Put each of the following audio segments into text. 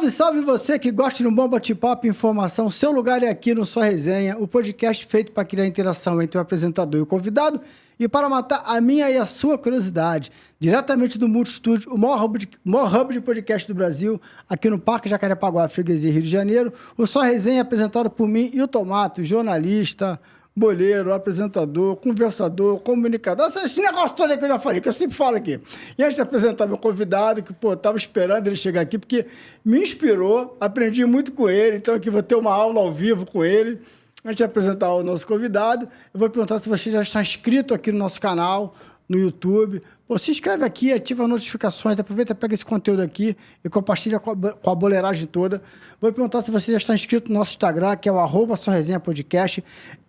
Salve, salve você que gosta de um bom bate-papo e informação. Seu lugar é aqui no Só Resenha, o podcast feito para criar interação entre o apresentador e o convidado e para matar a minha e a sua curiosidade. Diretamente do Multistúdio, o maior hub de podcast do Brasil, aqui no Parque Jacarepaguá, Freguesia, Rio de Janeiro. O Só Resenha é apresentado por mim e o Tomato, jornalista, boleiro, apresentador, conversador, comunicador, esse negócio todo aí que eu já falei, que eu sempre falo aqui. E antes de apresentar meu convidado, que, tava esperando ele chegar aqui, porque me inspirou, aprendi muito com ele, então aqui vou ter uma aula ao vivo com ele. Antes de apresentar o nosso convidado, eu vou perguntar se você já está inscrito aqui no nosso canal, no YouTube. Pô, se inscreve aqui, ativa as notificações, aproveita, pega esse conteúdo aqui e compartilha com a boleiragem toda. Vou perguntar se você já está inscrito no nosso Instagram, que é o @SóResenhaPodcast.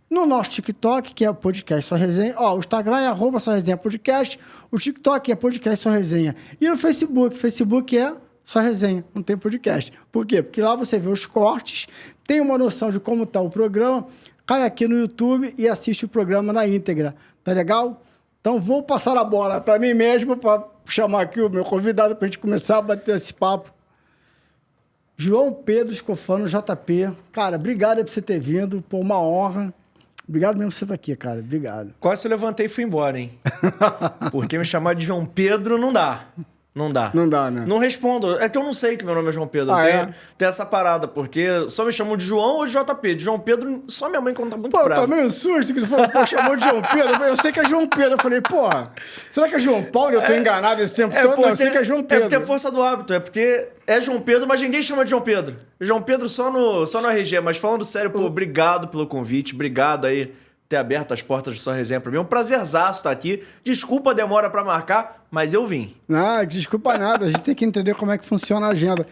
No nosso TikTok, que é o podcast Só Resenha. O Instagram é @SóResenhaPodcast. O TikTok é podcast Só Resenha. E no Facebook é Só Resenha, não tem podcast. Por quê? Porque lá você vê os cortes, tem uma noção de como está o programa, cai aqui no YouTube e assiste o programa na íntegra. Tá legal? Então vou passar a bola para mim mesmo, para chamar aqui o meu convidado para a gente começar a bater esse papo. João Pedro Scofano, JP. Cara, obrigado por você ter vindo. Pô, uma honra. Obrigado mesmo por você estar aqui, cara. Obrigado. Quase eu levantei e fui embora, hein? Porque me chamar de João Pedro não dá. Não dá. Não dá, né? Não respondo. É que eu não sei que meu nome é João Pedro. Tem essa parada, porque só me chamam de João ou de JP. De João Pedro, só minha mãe conta muito bravo. Pô, eu tomei um susto que você falou, chamou de João Pedro. Eu sei que é João Pedro. Eu falei, porra, será que é João Paulo? Eu tô enganado esse tempo todo? Não, eu sei que é João Pedro. É porque é força do hábito. É porque é João Pedro, mas ninguém chama de João Pedro. João Pedro só no RG. Mas falando sério, pô, obrigado pelo convite. Obrigado aí ter aberto as portas do Só Resenha pra mim. É um prazerzaço estar aqui. Desculpa a demora pra marcar, mas eu vim. Não, desculpa nada. A gente tem que entender como é que funciona a agenda.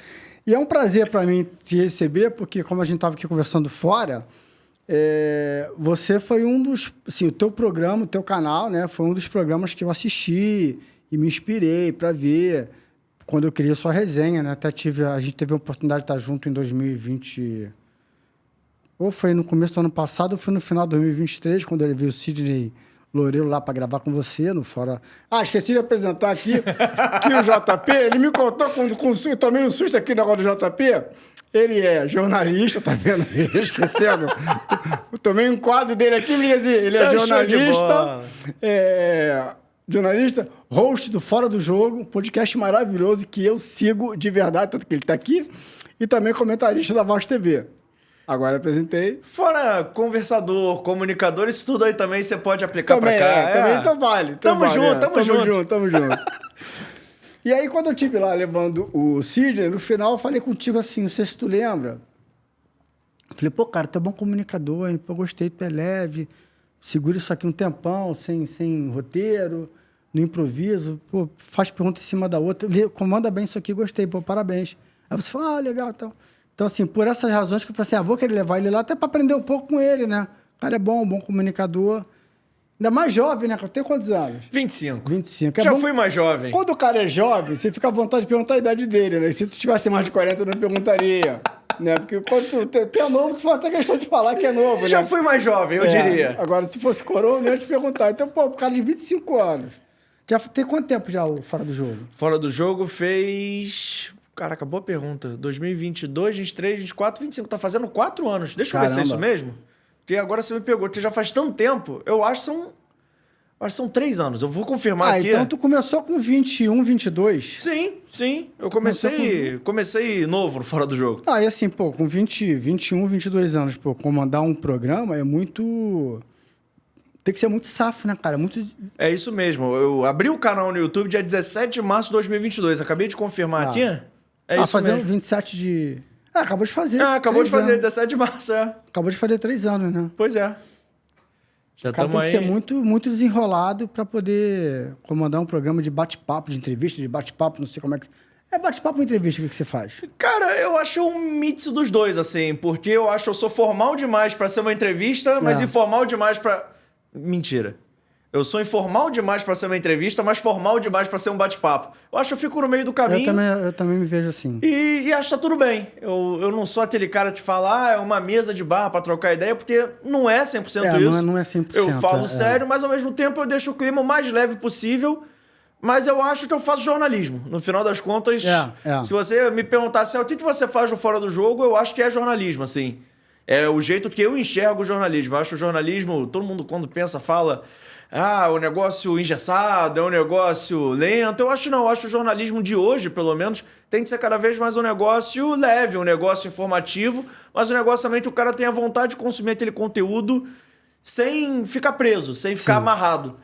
E é um prazer pra mim te receber, porque como a gente tava aqui conversando fora, você foi um dos... Assim, o teu programa, o teu canal, né? Foi um dos programas que eu assisti e me inspirei pra ver quando eu criei a Só Resenha, né? Até a gente teve a oportunidade de estar junto em 2020... Ou foi no começo do ano passado, ou foi no final de 2023, quando ele veio o Sidney Loureiro lá para gravar com você no Fora... esqueci de apresentar aqui que o JP, ele me contou, eu tomei um susto aqui no negócio do JP, ele é jornalista, tá vendo? Esquecendo. Eu tomei um quadro dele aqui, ele é jornalista, host do Fora do Jogo, um podcast maravilhoso que eu sigo de verdade, tanto que ele tá aqui, e também comentarista da Voz TV. Agora apresentei. Fora conversador, comunicador, isso tudo aí também você pode aplicar também, pra cá. Também então vale. Tamo junto. Tamo junto. E aí, quando eu estive lá levando o Sidney, no final eu falei contigo assim, não sei se tu lembra. Eu falei, pô, cara, tu é bom comunicador, hein? Pô, gostei, tu é leve, segura isso aqui um tempão, sem roteiro, no improviso, pô, faz pergunta em cima da outra, comanda bem isso aqui, gostei, pô, parabéns. Aí você falou, legal, então... Então, assim, por essas razões que eu falei assim, vou querer levar ele lá até para aprender um pouco com ele, né? O cara é bom comunicador. Ainda mais jovem, né? Tem quantos anos? 25. 25. Já fui mais jovem. Quando o cara é jovem, você fica à vontade de perguntar a idade dele, né? Se tu tivesse mais de 40, eu não perguntaria. Né? Porque quando tu é novo, tu faz até questão de falar que é novo, Já né? fui mais jovem, eu diria. Agora, se fosse coroa, eu não ia te perguntar. Então, pô, o cara de 25 anos. Já tem quanto tempo já o Fora do Jogo? Fora do Jogo fez... Caraca, boa pergunta. 2022, 23, 24, 25. Tá fazendo 4 anos. Deixa eu ver se é isso mesmo. Porque agora você me pegou. Porque já faz tanto tempo. Eu acho que são 3 anos. Eu vou confirmar aqui. Então tu começou com 21, 22? Sim. Eu comecei novo no Fora do Jogo. E assim, pô, com 21, 22 anos, pô, comandar um programa é muito... Tem que ser muito safo, né, cara? É isso mesmo. Eu abri o canal no YouTube dia 17 de março de 2022. Acabei de confirmar aqui. É isso fazendo mesmo. 27 de... acabou de fazer. Acabou de fazer, 17 de março, Acabou de fazer 3 anos, né? Pois é. Já o cara tem aí. Que ser muito, muito desenrolado para poder comandar um programa de bate-papo, de entrevista, de bate-papo, não sei como é que... É bate-papo ou entrevista, o que você faz? Cara, eu acho um mix dos dois, assim. Porque eu acho que eu sou formal demais para ser uma entrevista, mas informal demais para... Mentira. Eu sou informal demais pra ser uma entrevista, mas formal demais pra ser um bate-papo. Eu acho que eu fico no meio do caminho. Eu também me vejo assim. E acho que tá tudo bem. Eu não sou aquele cara de falar, é uma mesa de bar pra trocar ideia, porque não é 100% isso. Não é 100%. Eu falo sério, mas ao mesmo tempo eu deixo o clima o mais leve possível. Mas eu acho que eu faço jornalismo. No final das contas, se você me perguntasse o que você faz no Fora do Jogo, eu acho que é jornalismo, assim. É o jeito que eu enxergo o jornalismo. Eu acho o jornalismo, todo mundo quando pensa, fala... o negócio engessado, é um negócio lento. Eu acho não, eu acho o jornalismo de hoje, pelo menos, tem que ser cada vez mais um negócio leve, um negócio informativo, mas um negócio também que o cara tenha vontade de consumir aquele conteúdo sem ficar preso, sem ficar amarrado.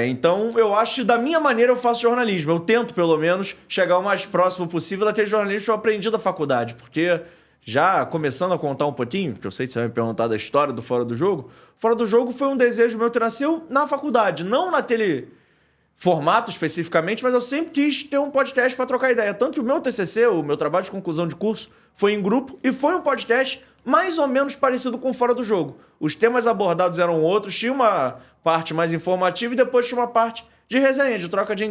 Então, eu acho que da minha maneira eu faço jornalismo. Eu tento, pelo menos, chegar o mais próximo possível daquele jornalismo que eu aprendi da faculdade, porque... Já começando a contar um pouquinho, que eu sei que você vai me perguntar da história do Fora do Jogo. Fora do Jogo foi um desejo meu que nasceu na faculdade, não naquele formato especificamente, mas eu sempre quis ter um podcast para trocar ideia. Tanto que o meu TCC, o meu trabalho de conclusão de curso, foi em grupo e foi um podcast mais ou menos parecido com Fora do Jogo. Os temas abordados eram outros, tinha uma parte mais informativa e depois tinha uma parte de resenha, de troca de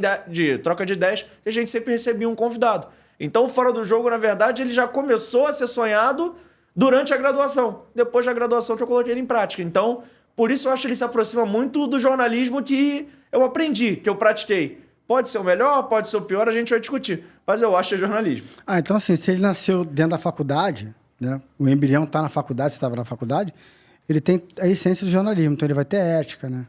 ideias, que a gente sempre recebia um convidado. Então, o Fora do Jogo, na verdade, ele já começou a ser sonhado durante a graduação. Depois da graduação que eu coloquei ele em prática. Então, por isso eu acho que ele se aproxima muito do jornalismo que eu aprendi, que eu pratiquei. Pode ser o melhor, pode ser o pior, a gente vai discutir. Mas eu acho que é jornalismo. Então assim, se ele nasceu dentro da faculdade, né? O embrião está na faculdade, você estava na faculdade, ele tem a essência do jornalismo. Então, ele vai ter ética, né?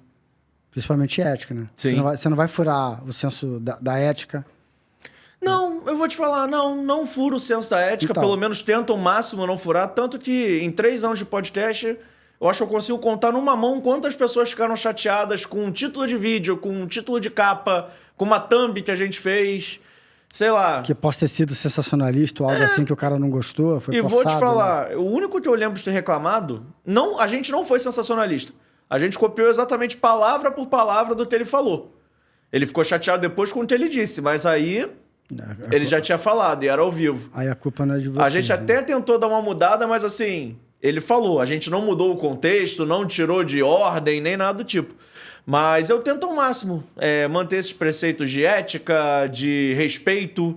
Principalmente ética, né? Sim. Você não vai furar o senso da ética... Não, eu vou te falar, não furo o senso da ética, pelo menos tento ao máximo não furar, tanto que em 3 anos de podcast, eu acho que eu consigo contar numa mão quantas pessoas ficaram chateadas com um título de vídeo, com um título de capa, com uma thumb que a gente fez, sei lá. Que possa ter sido sensacionalista ou algo assim que o cara não gostou, foi forçado. E vou te falar, né? O único que eu lembro de ter reclamado, a gente não foi sensacionalista. A gente copiou exatamente palavra por palavra do que ele falou. Ele ficou chateado depois com o que ele disse, mas aí... Ele já tinha falado e era ao vivo. Aí a culpa não é de você. A gente até tentou dar uma mudada, mas assim, ele falou. A gente não mudou o contexto, não tirou de ordem, nem nada do tipo. Mas eu tento ao máximo manter esses preceitos de ética, de respeito.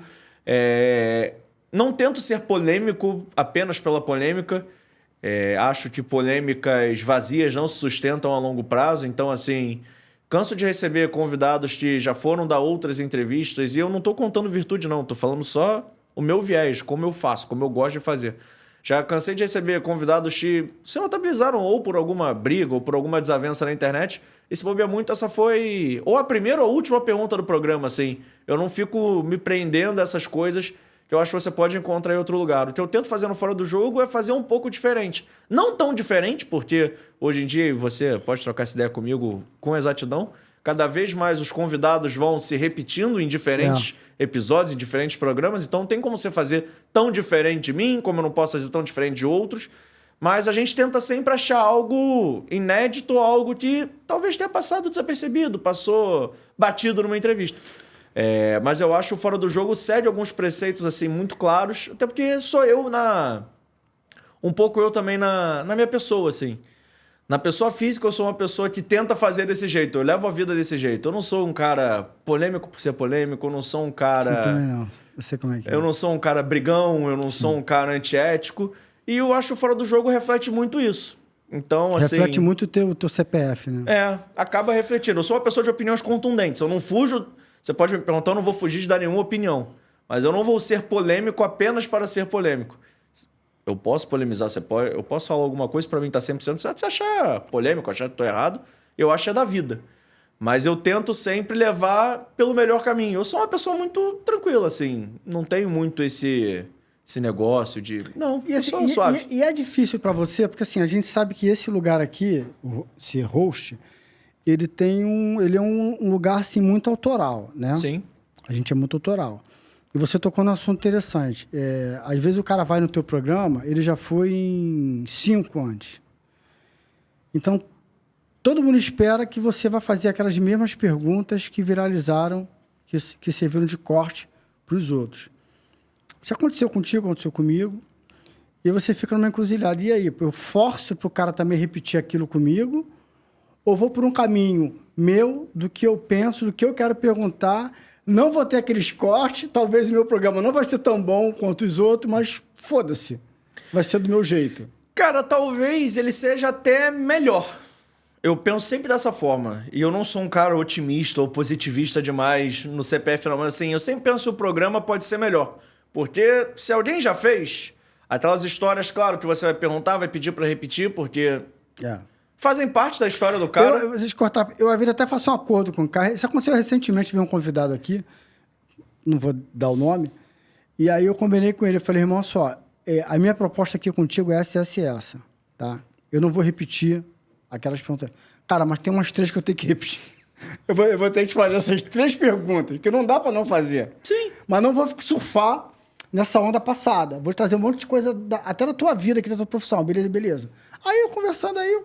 Não tento ser polêmico apenas pela polêmica. Acho que polêmicas vazias não se sustentam a longo prazo. Então, assim... Canso de receber convidados que já foram dar outras entrevistas e eu não tô contando virtude, não. Tô falando só o meu viés, como eu faço, como eu gosto de fazer. Já cansei de receber convidados que se notabilizaram ou por alguma briga ou por alguma desavença na internet. E se bobear muito, essa foi ou a primeira ou a última pergunta do programa, assim. Eu não fico me prendendo a essas coisas que eu acho que você pode encontrar em outro lugar. O que eu tento fazer no Fora do Jogo é fazer um pouco diferente. Não tão diferente, porque hoje em dia você pode trocar essa ideia comigo com exatidão. Cada vez mais os convidados vão se repetindo em diferentes episódios, em diferentes programas. Então não tem como você fazer tão diferente de mim, como eu não posso fazer tão diferente de outros. Mas a gente tenta sempre achar algo inédito, algo que talvez tenha passado desapercebido, passou batido numa entrevista. Mas eu acho que o Fora do Jogo segue alguns preceitos assim muito claros, até porque sou eu um pouco eu também na minha pessoa, assim. Na pessoa física, eu sou uma pessoa que tenta fazer desse jeito. Eu levo a vida desse jeito. Eu não sou um cara polêmico por ser polêmico, eu não sou um cara... Você também não. Eu sei como é que é. Eu não sou um cara brigão, eu não sou um cara antiético. E eu acho que o Fora do Jogo reflete muito isso. Então, assim... Reflete muito o teu CPF, né? Acaba refletindo. Eu sou uma pessoa de opiniões contundentes. Eu não fujo... Você pode me perguntar, eu não vou fugir de dar nenhuma opinião. Mas eu não vou ser polêmico apenas para ser polêmico. Eu posso polemizar, eu posso falar alguma coisa para mim tá 100% certo. Se achar polêmico, achar que estou errado, eu acho que é da vida. Mas eu tento sempre levar pelo melhor caminho. Eu sou uma pessoa muito tranquila, assim. Não tenho muito esse negócio de... Não, e, assim, sou suave. E é difícil para você, porque assim, a gente sabe que esse lugar aqui, ser host, ele é um lugar assim, muito autoral, né? Sim. A gente é muito autoral. E você tocou num assunto interessante. Às vezes o cara vai no teu programa, ele já foi em 5 antes. Então, todo mundo espera que você vai fazer aquelas mesmas perguntas que viralizaram, que serviram de corte para os outros. Isso aconteceu contigo, aconteceu comigo. E aí você fica numa encruzilhada. E aí, eu forço para o cara também repetir aquilo comigo? Ou vou por um caminho meu, do que eu penso, do que eu quero perguntar? Não vou ter aqueles cortes, talvez o meu programa não vai ser tão bom quanto os outros, mas foda-se. Vai ser do meu jeito. Cara, talvez ele seja até melhor. eu penso sempre dessa forma. E eu não sou um cara otimista ou positivista demais no CPF, não. Mas assim, eu sempre penso que o programa pode ser melhor. Porque se alguém já fez, aquelas histórias, claro, que você vai perguntar, vai pedir pra repetir, porque fazem parte da história do cara. Eu às vezes até faço um acordo com o cara. Isso aconteceu recentemente, vi um convidado aqui, não vou dar o nome, e aí eu combinei com ele, eu falei, irmão, só, a minha proposta aqui contigo é essa, tá? Eu não vou repetir aquelas perguntas. Cara, mas tem umas 3 que eu tenho que repetir. Eu vou ter que te fazer essas 3 perguntas, que não dá pra não fazer. Sim. Mas não vou surfar nessa onda passada. Vou trazer um monte de coisa, até da tua vida, aqui da tua profissão. Beleza. Aí eu conversando aí,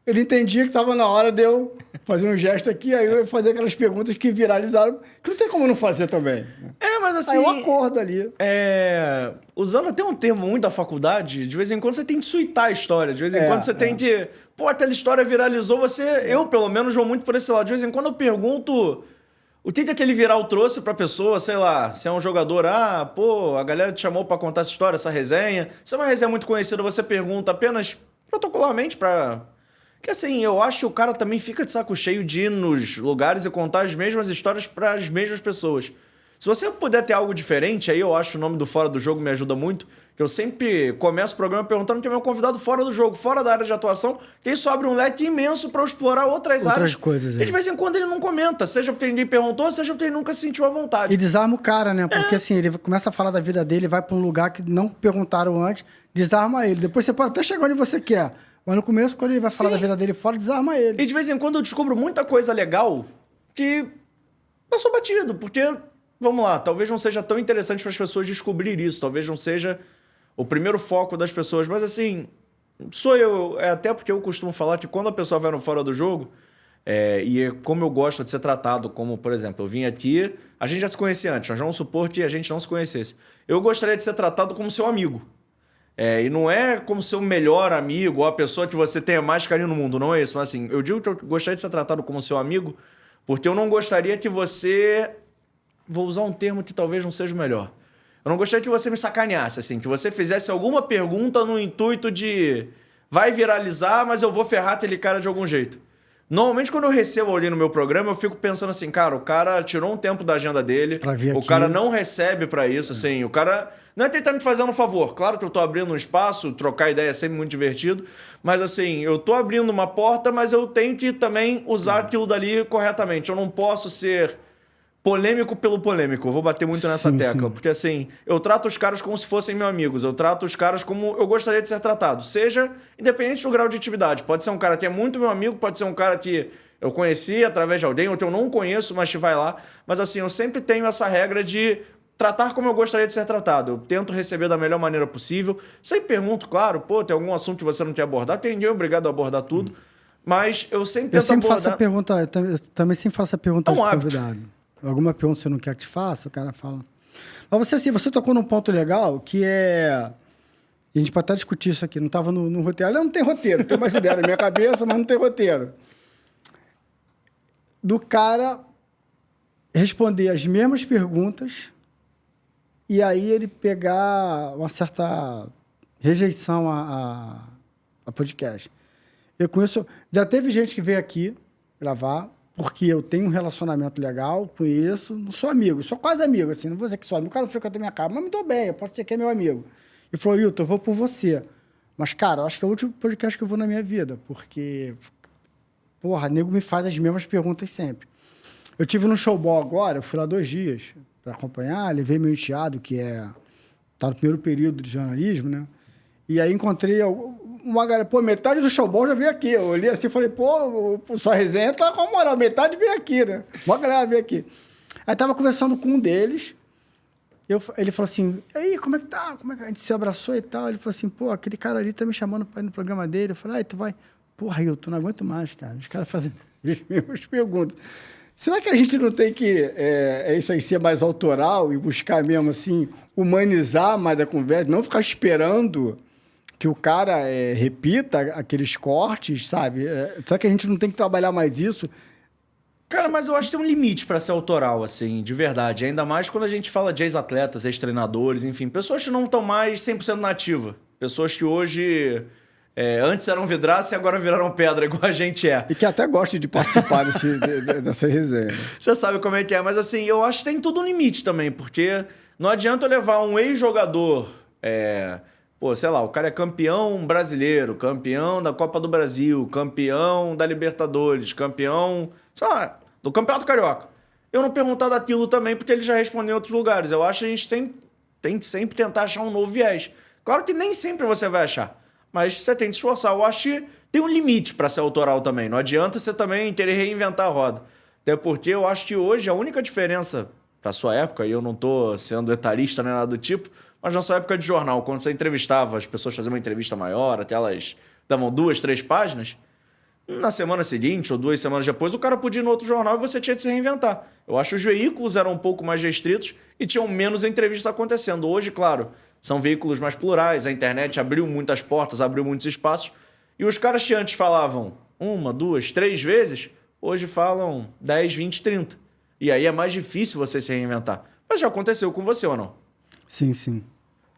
ele entendia que estava na hora de eu fazer um gesto aqui, aí eu ia fazer aquelas perguntas que viralizaram, que não tem como não fazer também. Mas assim... Aí eu acordo ali. Usando até um termo muito da faculdade, de vez em quando você tem que suitar a história. De vez em quando você tem que... Pô, aquela história viralizou, eu, pelo menos, vou muito por esse lado. De vez em quando eu pergunto... O que aquele viral trouxe pra pessoa, sei lá, se é um jogador, a galera te chamou pra contar essa história, essa resenha. Se é uma resenha muito conhecida, você pergunta apenas protocolarmente pra... Que assim, eu acho que o cara também fica de saco cheio de ir nos lugares e contar as mesmas histórias para as mesmas pessoas. Se você puder ter algo diferente, aí eu acho o nome do Fora do Jogo me ajuda muito, que eu sempre começo o programa perguntando quem é meu convidado fora do jogo, fora da área de atuação, que isso abre um leque imenso para eu explorar outras áreas. Coisas. E de vez em quando ele não comenta, seja porque ninguém perguntou, seja porque ele nunca se sentiu à vontade. E desarma o cara, né? Porque assim, ele começa a falar da vida dele, vai para um lugar que não perguntaram antes, desarma ele. Depois você pode até chegar onde você quer. Mas no começo, quando ele vai falar da vida dele fora, desarma ele. E de vez em quando eu descubro muita coisa legal que passou batido, porque, vamos lá, talvez não seja tão interessante para as pessoas descobrir isso, talvez não seja o primeiro foco das pessoas, mas assim, sou eu, até porque eu costumo falar que quando a pessoa vai no Fora do Jogo, como eu gosto de ser tratado, como, por exemplo, eu vim aqui, a gente já se conhecia antes, nós vamos supor que a gente não se conhecesse. Eu gostaria de ser tratado como seu amigo. E não é como seu melhor amigo ou a pessoa que você tenha mais carinho no mundo, não é isso. Mas assim, eu digo que eu gostaria de ser tratado como seu amigo porque eu não gostaria que você... Vou usar um termo que talvez não seja o melhor. Eu não gostaria que você me sacaneasse, assim, que você fizesse alguma pergunta no intuito de... Vai viralizar, mas eu vou ferrar aquele cara de algum jeito. Normalmente, quando eu recebo alguém no meu programa, eu fico pensando assim, cara, o cara tirou um tempo da agenda dele, o cara não recebe pra isso, assim, o cara... Não é que ele tá me fazendo um favor, claro que eu tô abrindo um espaço, trocar ideia é sempre muito divertido, mas assim, eu tô abrindo uma porta, mas eu tenho que também usar aquilo dali corretamente. Eu não posso ser polêmico pelo polêmico, eu vou bater muito nessa tecla, porque assim, eu trato os caras como se fossem meus amigos, eu trato os caras como eu gostaria de ser tratado, seja independente do grau de intimidade. Pode ser um cara que é muito meu amigo, pode ser um cara que eu conheci através de alguém, ou que eu não conheço, mas que vai lá. Mas assim, eu sempre tenho essa regra de tratar como eu gostaria de ser tratado. Eu tento receber da melhor maneira possível. Sempre pergunto, claro, tem algum assunto que você não quer abordar, tem ninguém obrigado a abordar tudo, mas eu sempre tento abordar... Faço a pergunta, eu também sempre faço a pergunta de convidado. Alguma pergunta você não quer que te faça, o cara fala. Mas você tocou num ponto legal, que é... A gente pode até discutir isso aqui, não estava no roteiro. Não tem roteiro, tem mais ideia na minha cabeça, mas não tem roteiro. Do cara responder as mesmas perguntas e aí ele pegar uma certa rejeição a podcast. Eu conheço... Já teve gente que veio aqui gravar, porque eu tenho um relacionamento legal, conheço, não sou amigo, sou quase amigo, assim, não vou dizer que sou amigo, o cara não frequenta a minha casa, mas me dou bem, eu posso dizer que é meu amigo. E falou, Hilton, eu vou por você. Mas, cara, eu acho que é o último podcast que eu vou na minha vida, porque, porra, nego me faz as mesmas perguntas sempre. Eu tive no showball agora, eu fui lá 2 dias para acompanhar, levei meu enteado, que tá no primeiro período de jornalismo, né? E aí encontrei uma galera, metade do showball já veio aqui. Eu olhei assim e falei, o Só Resenha tá com moral, metade veio aqui, né? Uma galera veio aqui. Aí tava conversando com um deles, ele falou assim, e aí, como é que tá? Como é que a gente se abraçou e tal? Ele falou assim, aquele cara ali tá me chamando para ir no programa dele. Eu falei, tu vai... Porra, eu não aguento mais, cara. Os caras fazem as mesmas perguntas. Será que a gente não tem que, isso aí, ser mais autoral e buscar mesmo, assim, humanizar mais a conversa, não ficar esperando que o cara repita aqueles cortes, sabe? Será que a gente não tem que trabalhar mais isso? Cara, mas eu acho que tem um limite para ser autoral, assim, de verdade. Ainda mais quando a gente fala de ex-atletas, ex-treinadores, enfim, pessoas que não estão mais 100% na ativa. Pessoas que hoje Antes eram vidraça e agora viraram pedra, igual a gente é. E que até gosta de participar dessa resenha. Você sabe como é que é, mas assim, eu acho que tem tudo um limite também, porque não adianta eu levar um ex-jogador, sei lá, o cara é campeão brasileiro, campeão da Copa do Brasil, campeão da Libertadores, campeão, sei lá, do Campeonato Carioca. Eu não perguntar daquilo também, porque ele já respondeu em outros lugares. Eu acho que a gente tem que sempre tentar achar um novo viés. Claro que nem sempre você vai achar, mas você tem que se esforçar. Eu acho que tem um limite para ser autoral também. Não adianta você também querer reinventar a roda. Até porque eu acho que hoje a única diferença para sua época, e eu não tô sendo etarista nem nada do tipo, mas na sua época de jornal, quando você entrevistava, as pessoas faziam uma entrevista maior, até elas davam 2, 3 páginas, na semana seguinte ou 2 semanas depois, o cara podia ir no outro jornal e você tinha de se reinventar. Eu acho que os veículos eram um pouco mais restritos e tinham menos entrevistas acontecendo. Hoje, claro, são veículos mais plurais, a internet abriu muitas portas, abriu muitos espaços, e os caras que antes falavam 1, 2, 3 vezes, hoje falam 10, 20, 30. E aí é mais difícil você se reinventar. Mas já aconteceu com você ou não? Sim, sim.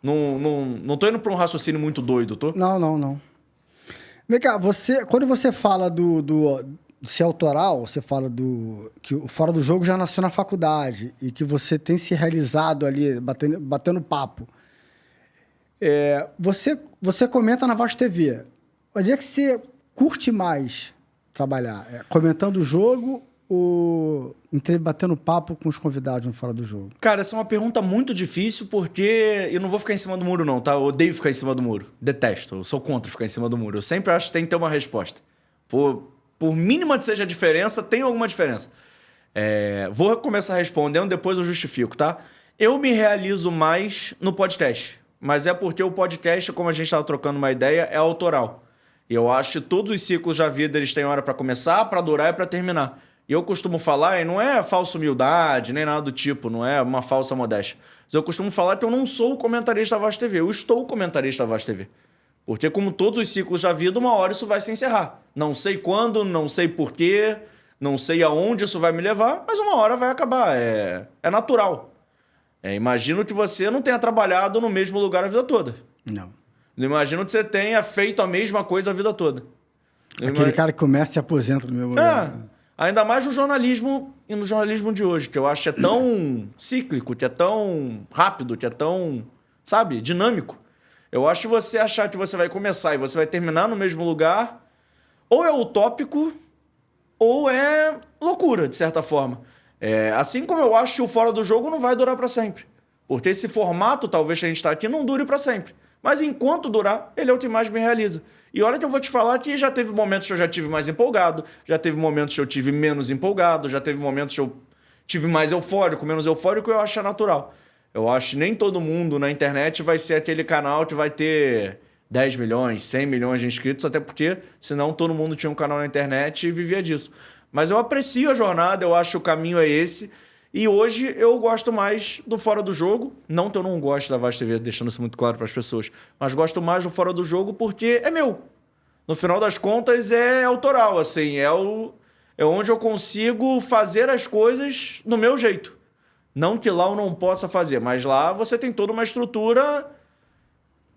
Não tô indo para um raciocínio muito doido, tô? Não. Vem cá, quando você fala do ser autoral, você fala que o Fora do Jogo já nasceu na faculdade e que você tem se realizado ali, batendo papo. Você comenta na Voz TV. Onde é que você curte mais trabalhar? Comentando o jogo ou batendo papo com os convidados no Fora do Jogo? Cara, essa é uma pergunta muito difícil porque eu não vou ficar em cima do muro não, tá? Eu odeio ficar em cima do muro. Detesto. Eu sou contra ficar em cima do muro. Eu sempre acho que tem que ter uma resposta. Por mínima que seja a diferença, tem alguma diferença. Vou começar respondendo, depois eu justifico, tá? Eu me realizo mais no podcast. Mas é porque o podcast, como a gente estava trocando uma ideia, é autoral. E eu acho que todos os ciclos da vida eles têm hora para começar, para durar e para terminar. E eu costumo falar, e não é falsa humildade, nem nada do tipo, não é uma falsa modéstia. Mas eu costumo falar que eu não sou o comentarista da Voz TV, eu estou o comentarista da Voz TV. Porque como todos os ciclos da vida, uma hora isso vai se encerrar. Não sei quando, não sei porquê, não sei aonde isso vai me levar, mas uma hora vai acabar, é natural. Imagino que você não tenha trabalhado no mesmo lugar a vida toda. Não. Imagino que você tenha feito a mesma coisa a vida toda. Aquele cara que começa e se aposenta no meu lugar. Ainda mais no jornalismo e no jornalismo de hoje, que eu acho que é tão cíclico, que é tão rápido, que é tão, sabe, dinâmico. Eu acho que você achar que você vai começar e você vai terminar no mesmo lugar, ou é utópico, ou é loucura, de certa forma. Assim como eu acho que o Fora do Jogo não vai durar para sempre. Porque esse formato, talvez, que a gente está aqui, não dure para sempre. Mas enquanto durar, ele é o que mais me realiza. E olha que eu vou te falar que já teve momentos que eu já tive mais empolgado, já teve momentos que eu tive menos empolgado, já teve momentos que eu tive mais eufórico, menos eufórico, eu acho natural. Eu acho que nem todo mundo na internet vai ser aquele canal que vai ter 10 milhões, 100 milhões de inscritos, até porque senão todo mundo tinha um canal na internet e vivia disso. Mas eu aprecio a jornada, eu acho que o caminho é esse. E hoje eu gosto mais do Fora do Jogo. Não que eu não goste da Voz TV, deixando isso muito claro para as pessoas. Mas gosto mais do Fora do Jogo porque é meu. No final das contas é autoral, assim. É onde eu consigo fazer as coisas do meu jeito. Não que lá eu não possa fazer, mas lá você tem toda uma estrutura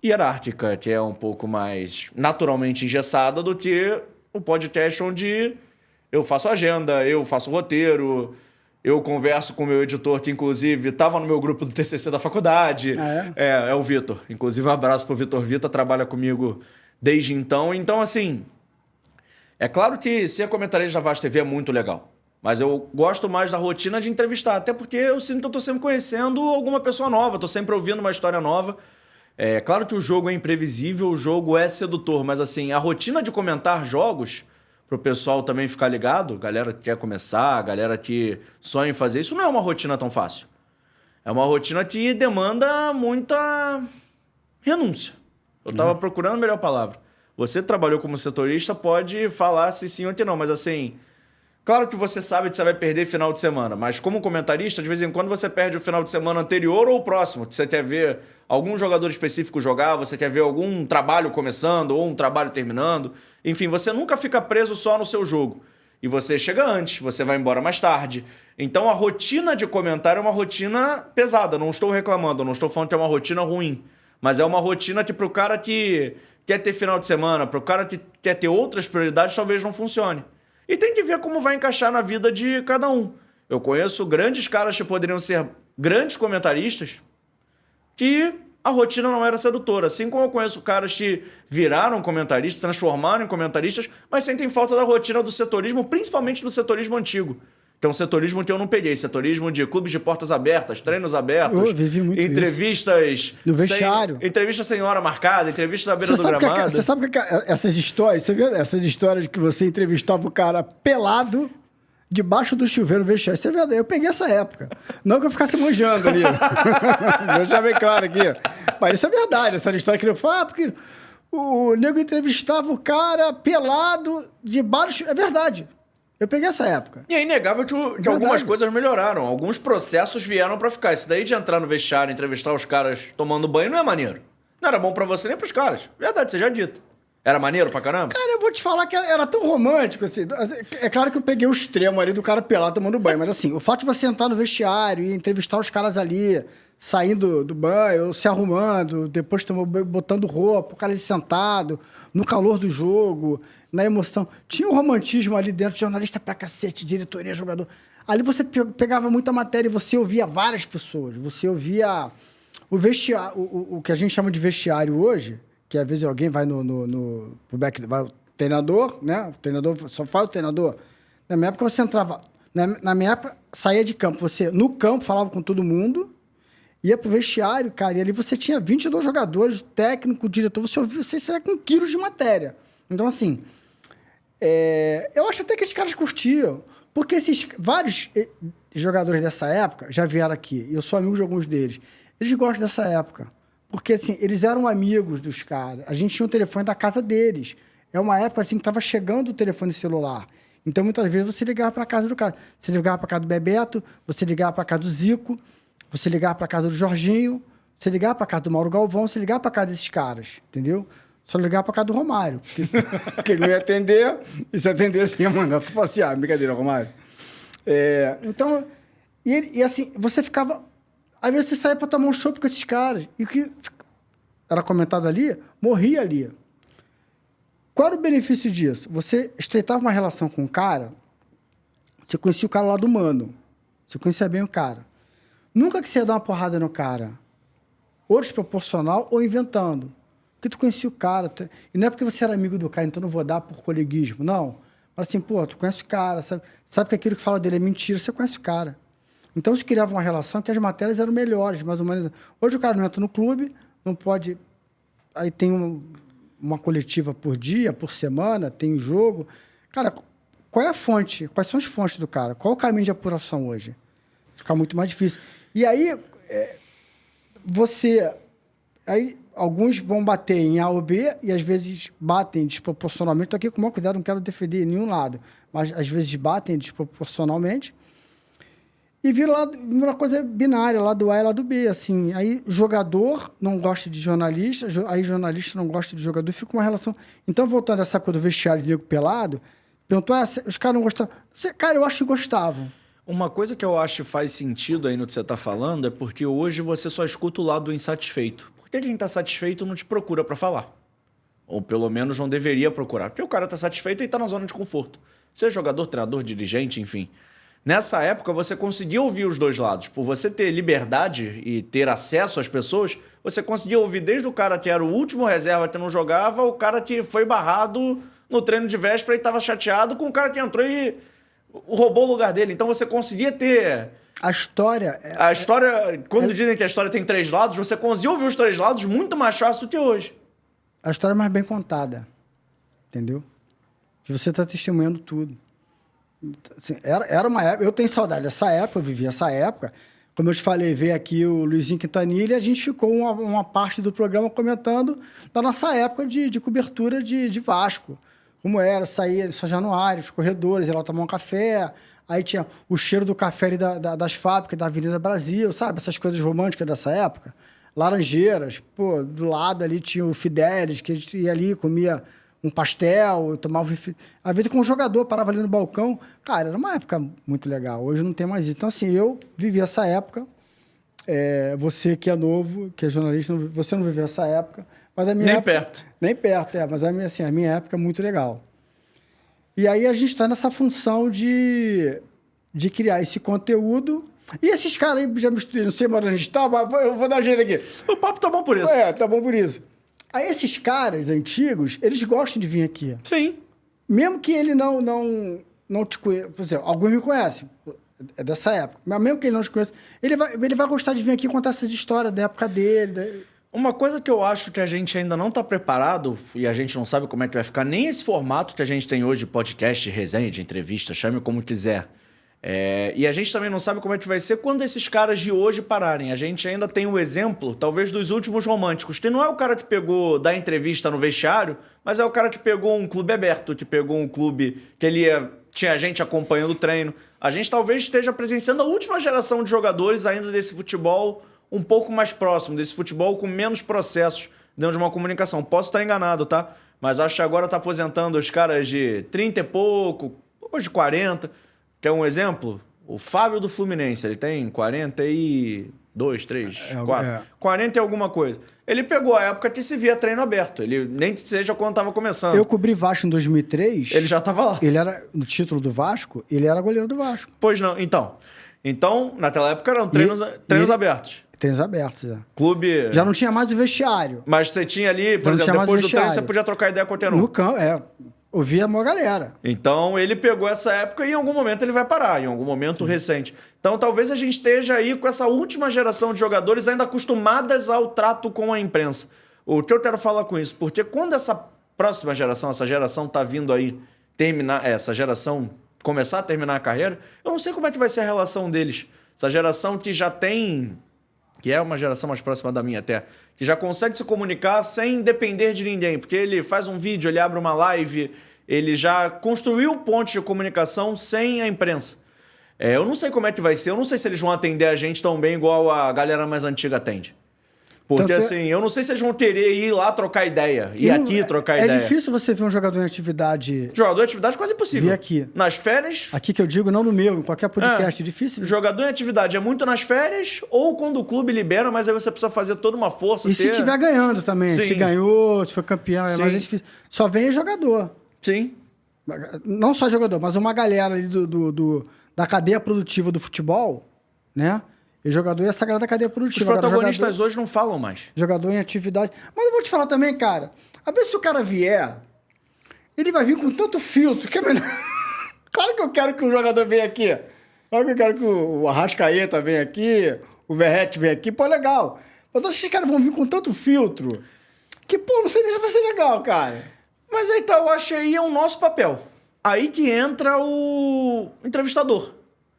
hierárquica, que é um pouco mais naturalmente engessada do que o podcast onde eu faço agenda, eu faço roteiro... Eu converso com o meu editor, que inclusive estava no meu grupo do TCC da faculdade. É o Vitor. Inclusive, um abraço pro Vitor Vita, trabalha comigo desde então. Então, assim, é claro que ser comentarista da Voz TV é muito legal. Mas eu gosto mais da rotina de entrevistar, até porque eu sinto que eu estou sempre conhecendo alguma pessoa nova, estou sempre ouvindo uma história nova. É claro que o jogo é imprevisível, o jogo é sedutor, mas assim, a rotina de comentar jogos... Para o pessoal também ficar ligado, galera que quer começar, galera que sonha em fazer, isso não é uma rotina tão fácil. É uma rotina que demanda muita renúncia. Eu estava procurando a melhor palavra. Você trabalhou como setorista, pode falar se sim ou se não, mas assim, claro que você sabe que você vai perder final de semana, mas como comentarista, de vez em quando você perde o final de semana anterior ou o próximo, que você quer ver algum jogador específico jogar, você quer ver algum trabalho começando ou um trabalho terminando. Enfim, você nunca fica preso só no seu jogo. E você chega antes, você vai embora mais tarde. Então a rotina de comentário é uma rotina pesada. Não estou reclamando, não estou falando que é uma rotina ruim. Mas é uma rotina que pro cara que quer ter final de semana, pro cara que quer ter outras prioridades, talvez não funcione. E tem que ver como vai encaixar na vida de cada um. Eu conheço grandes caras que poderiam ser grandes comentaristas que a rotina não era sedutora. Assim como eu conheço caras que viraram comentaristas, transformaram em comentaristas, mas sentem falta da rotina do setorismo, principalmente do setorismo antigo. Que é um setorismo que eu não peguei. Setorismo de clubes de portas abertas, treinos abertos, Eu vivi muito entrevistas... isso. No vestiário. Entrevista sem hora marcada, entrevista na beira do gramado. Você sabe que essas histórias... Você viu essas histórias de que você entrevistava o cara pelado debaixo do chuveiro no vestiário? Isso é verdade. Eu peguei essa época. Não que eu ficasse manjando ali. Deixa bem claro aqui. Mas isso é verdade. Essa história que ele fala, porque o nego entrevistava o cara pelado debaixo... É verdade. Eu peguei essa época. E é inegável que algumas coisas melhoraram. Alguns processos vieram pra ficar. Isso daí de entrar no vestiário, entrevistar os caras tomando banho, não é maneiro. Não era bom pra você nem pros caras. Verdade, seja dito. Era maneiro pra caramba? Cara, eu vou te falar que era tão romântico, assim. É claro que eu peguei o extremo ali do cara pelado tomando banho, mas assim, o fato de você entrar no vestiário e entrevistar os caras ali, saindo do banho, se arrumando, depois botando roupa, o cara ali sentado, no calor do jogo, na emoção. Tinha um romantismo ali dentro, jornalista pra cacete, diretoria, jogador. Ali você pegava muita matéria e você ouvia várias pessoas. Você ouvia o vestiário, o que a gente chama de vestiário hoje, que às vezes alguém vai pro back, vai o treinador, né? O treinador, só faz o treinador. Na minha época você entrava, na minha época saía de campo, você no campo falava com todo mundo, ia pro vestiário, cara, e ali você tinha 22 jogadores, técnico, diretor, você ouvia, você saía com quilos de matéria. Então, assim, eu acho até que esses caras curtiam, porque esses vários jogadores dessa época já vieram aqui, e eu sou amigo de alguns deles, eles gostam dessa época. Porque, assim, eles eram amigos dos caras. A gente tinha o telefone da casa deles. É uma época, assim, que estava chegando o telefone celular. Então, muitas vezes, você ligava para casa do cara. Você ligava para casa do Bebeto, você ligava para casa do Zico, você ligava para casa do Jorginho, você ligava para casa do Mauro Galvão, você ligava para casa desses caras, entendeu? Só ligava para casa do Romário. Porque ele não ia atender, e se atendesse, ia mandar tu passear. Brincadeira, Romário. Então, assim, você ficava... Às vezes você saía para tomar um chopp com esses caras. E o que era comentado ali, morria ali. Qual era o benefício disso? Você estreitava uma relação com o cara, você conhecia o cara lá do mano. Você conhecia bem o cara. Nunca que você ia dar uma porrada no cara, ou desproporcional, ou inventando. Porque tu conhecia o cara. E não é porque você era amigo do cara, então não vou dar por coleguismo. Não. Mas assim, pô, tu conhece o cara, sabe que aquilo que fala dele é mentira, você conhece o cara. Então, se criava uma relação que as matérias eram melhores, mais ou menos. Hoje o cara não entra no clube, não pode... Aí tem uma coletiva por dia, por semana, tem jogo. Cara, qual é a fonte? Quais são as fontes do cara? Qual é o caminho de apuração hoje? Fica muito mais difícil. E aí, Aí, alguns vão bater em A ou B e, às vezes, batem desproporcionalmente. Estou aqui com o maior cuidado, não quero defender nenhum lado. Mas, às vezes, batem desproporcionalmente. E vira uma coisa binária, lá do A e lá do B, assim. Aí jogador não gosta de jornalista, aí jornalista não gosta de jogador, fica uma relação... Então, voltando a essa época do vestiário de nego pelado, perguntou, os caras não gostavam. Cara, eu acho que gostavam. Uma coisa que eu acho que faz sentido aí no que você está falando é porque hoje você só escuta o lado do insatisfeito. Porque quem está satisfeito não te procura para falar. Ou pelo menos não deveria procurar. Porque o cara está satisfeito e está na zona de conforto. Seja jogador, treinador, dirigente, enfim... Nessa época, você conseguia ouvir os dois lados. Por você ter liberdade e ter acesso às pessoas, você conseguia ouvir desde o cara que era o último reserva que não jogava, o cara que foi barrado no treino de véspera e estava chateado com o cara que entrou e roubou o lugar dele. Então, você conseguia ter... A história... Quando dizem que a história tem 3 lados, você conseguia ouvir os 3 lados muito mais fácil do que hoje. A história é mais bem contada. Entendeu? Que você está testemunhando tudo. Assim, era uma época, eu tenho saudade dessa época, eu vivi essa época. Como eu te falei, veio aqui o Luizinho Quintanilha e a gente ficou uma parte do programa comentando da nossa época de cobertura de Vasco. Como era, saía São Januário, os corredores, ia lá tomar um café, aí tinha o cheiro do café ali das fábricas, da Avenida Brasil, sabe? Essas coisas românticas dessa época. Laranjeiras, pô, do lado ali tinha o Fidelis, que a gente ia ali, comia... um pastel, tomava... Às vezes, com um jogador, parava ali no balcão. Cara, era uma época muito legal. Hoje não tem mais isso. Então, assim, eu vivi essa época você que é novo, que é jornalista, você não viveu essa época, mas a minha Nem época... perto. Nem perto, mas a minha época é muito legal. E aí a gente está nessa função de criar esse conteúdo. E esses caras aí, já não sei mais onde a gente tá, mas eu vou dar jeito aqui. O papo tá bom por isso. Tá bom por isso. Aí esses caras antigos, eles gostam de vir aqui. Sim. Mesmo que ele não te conheça. Por exemplo, alguns me conhecem, é dessa época. Mas mesmo que ele não te conheça, ele vai gostar de vir aqui contar essas histórias da época dele. Uma coisa que eu acho que a gente ainda não tá preparado, e a gente não sabe como é que vai ficar, nem esse formato que a gente tem hoje, de podcast, de resenha, de entrevista, chame como quiser. E a gente também não sabe como é que vai ser quando esses caras de hoje pararem. A gente ainda tem o exemplo, talvez, dos últimos românticos. Que não é o cara que pegou da entrevista no vestiário, mas é o cara que pegou um clube aberto, que pegou um clube que tinha gente acompanhando o treino. A gente talvez esteja presenciando a última geração de jogadores ainda desse futebol um pouco mais próximo, desse futebol com menos processos dentro de uma comunicação. Posso estar enganado, tá? Mas acho que agora tá aposentando os caras de 30 e pouco, ou de 40. Quer um exemplo? O Fábio do Fluminense, ele tem 42, 3, 4, 40 e alguma coisa. Ele pegou a época que se via treino aberto. Ele nem seja quando estava começando. Eu cobri Vasco em 2003. Ele já estava lá. Ele era, no título do Vasco, ele era goleiro do Vasco. Pois não. Então naquela época eram treinos abertos. Treinos abertos, Clube... Já não tinha mais o vestiário. Mas você tinha ali, por exemplo, depois do treino, você podia trocar ideia com qualquer um. No campo, ouvia a maior galera. Então, ele pegou essa época e em algum momento ele vai parar, em algum momento recente. Então, talvez a gente esteja aí com essa última geração de jogadores ainda acostumadas ao trato com a imprensa. O que eu quero falar com isso? Porque quando essa próxima geração, essa geração tá vindo aí terminar, essa geração começar a terminar a carreira, eu não sei como é que vai ser a relação deles. Essa geração que já tem... que é uma geração mais próxima da minha até, que já consegue se comunicar sem depender de ninguém, porque ele faz um vídeo, ele abre uma live, ele já construiu pontes de comunicação sem a imprensa. Eu não sei como é que vai ser, eu não sei se eles vão atender a gente tão bem igual a galera mais antiga atende. Porque assim, eu não sei se eles vão querer ir lá trocar ideia, trocar ideia. É difícil você ver um jogador em atividade... Jogador em atividade quase impossível. Vir aqui. Nas férias... Aqui que eu digo, não no meu, em qualquer podcast, é difícil. Jogador em atividade é muito nas férias ou quando o clube libera, mas aí você precisa fazer toda uma força. Se estiver ganhando também, Sim. Se ganhou, se foi campeão, é mais difícil. Só vem jogador. Sim. Não só jogador, mas uma galera ali da cadeia produtiva do futebol, né? E jogador é a sagrada cadeia produtiva. Os protagonistas hoje não falam mais. Jogador em atividade. Mas eu vou te falar também, cara. Às vezes se o cara vier, ele vai vir com tanto filtro que é melhor... Claro que eu quero que o jogador venha aqui. Claro que eu quero que o Arrascaeta venha aqui, o Verratti venha aqui. Pô, legal. Mas esses caras vão vir com tanto filtro que, pô, não sei nem se vai ser legal, cara. Mas aí tá, eu acho que aí é o nosso papel. Aí que entra o entrevistador.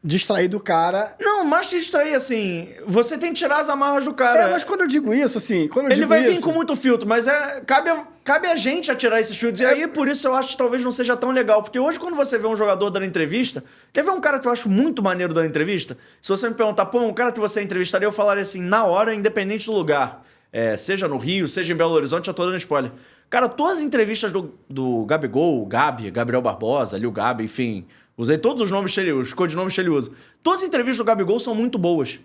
Distrair do cara. Não, mas te distrair, assim, você tem que tirar as amarras do cara. Mas quando eu digo isso, assim, ele vai vir com muito filtro, mas cabe a gente a tirar esses filtros. E aí, por isso, eu acho que talvez não seja tão legal. Porque hoje, quando você vê um jogador dando entrevista, quer ver um cara que eu acho muito maneiro dando entrevista? Se você me perguntar, pô, um cara que você entrevistaria, eu falaria assim, na hora, independente do lugar. Seja no Rio, seja em Belo Horizonte, já tô dando spoiler. Cara, todas as entrevistas do Gabigol, Gabriel Barbosa, ali o Gabi, enfim... Usei todos os nomes que ele usa, os codinomes que ele usa. Todas as entrevistas do Gabigol são muito boas.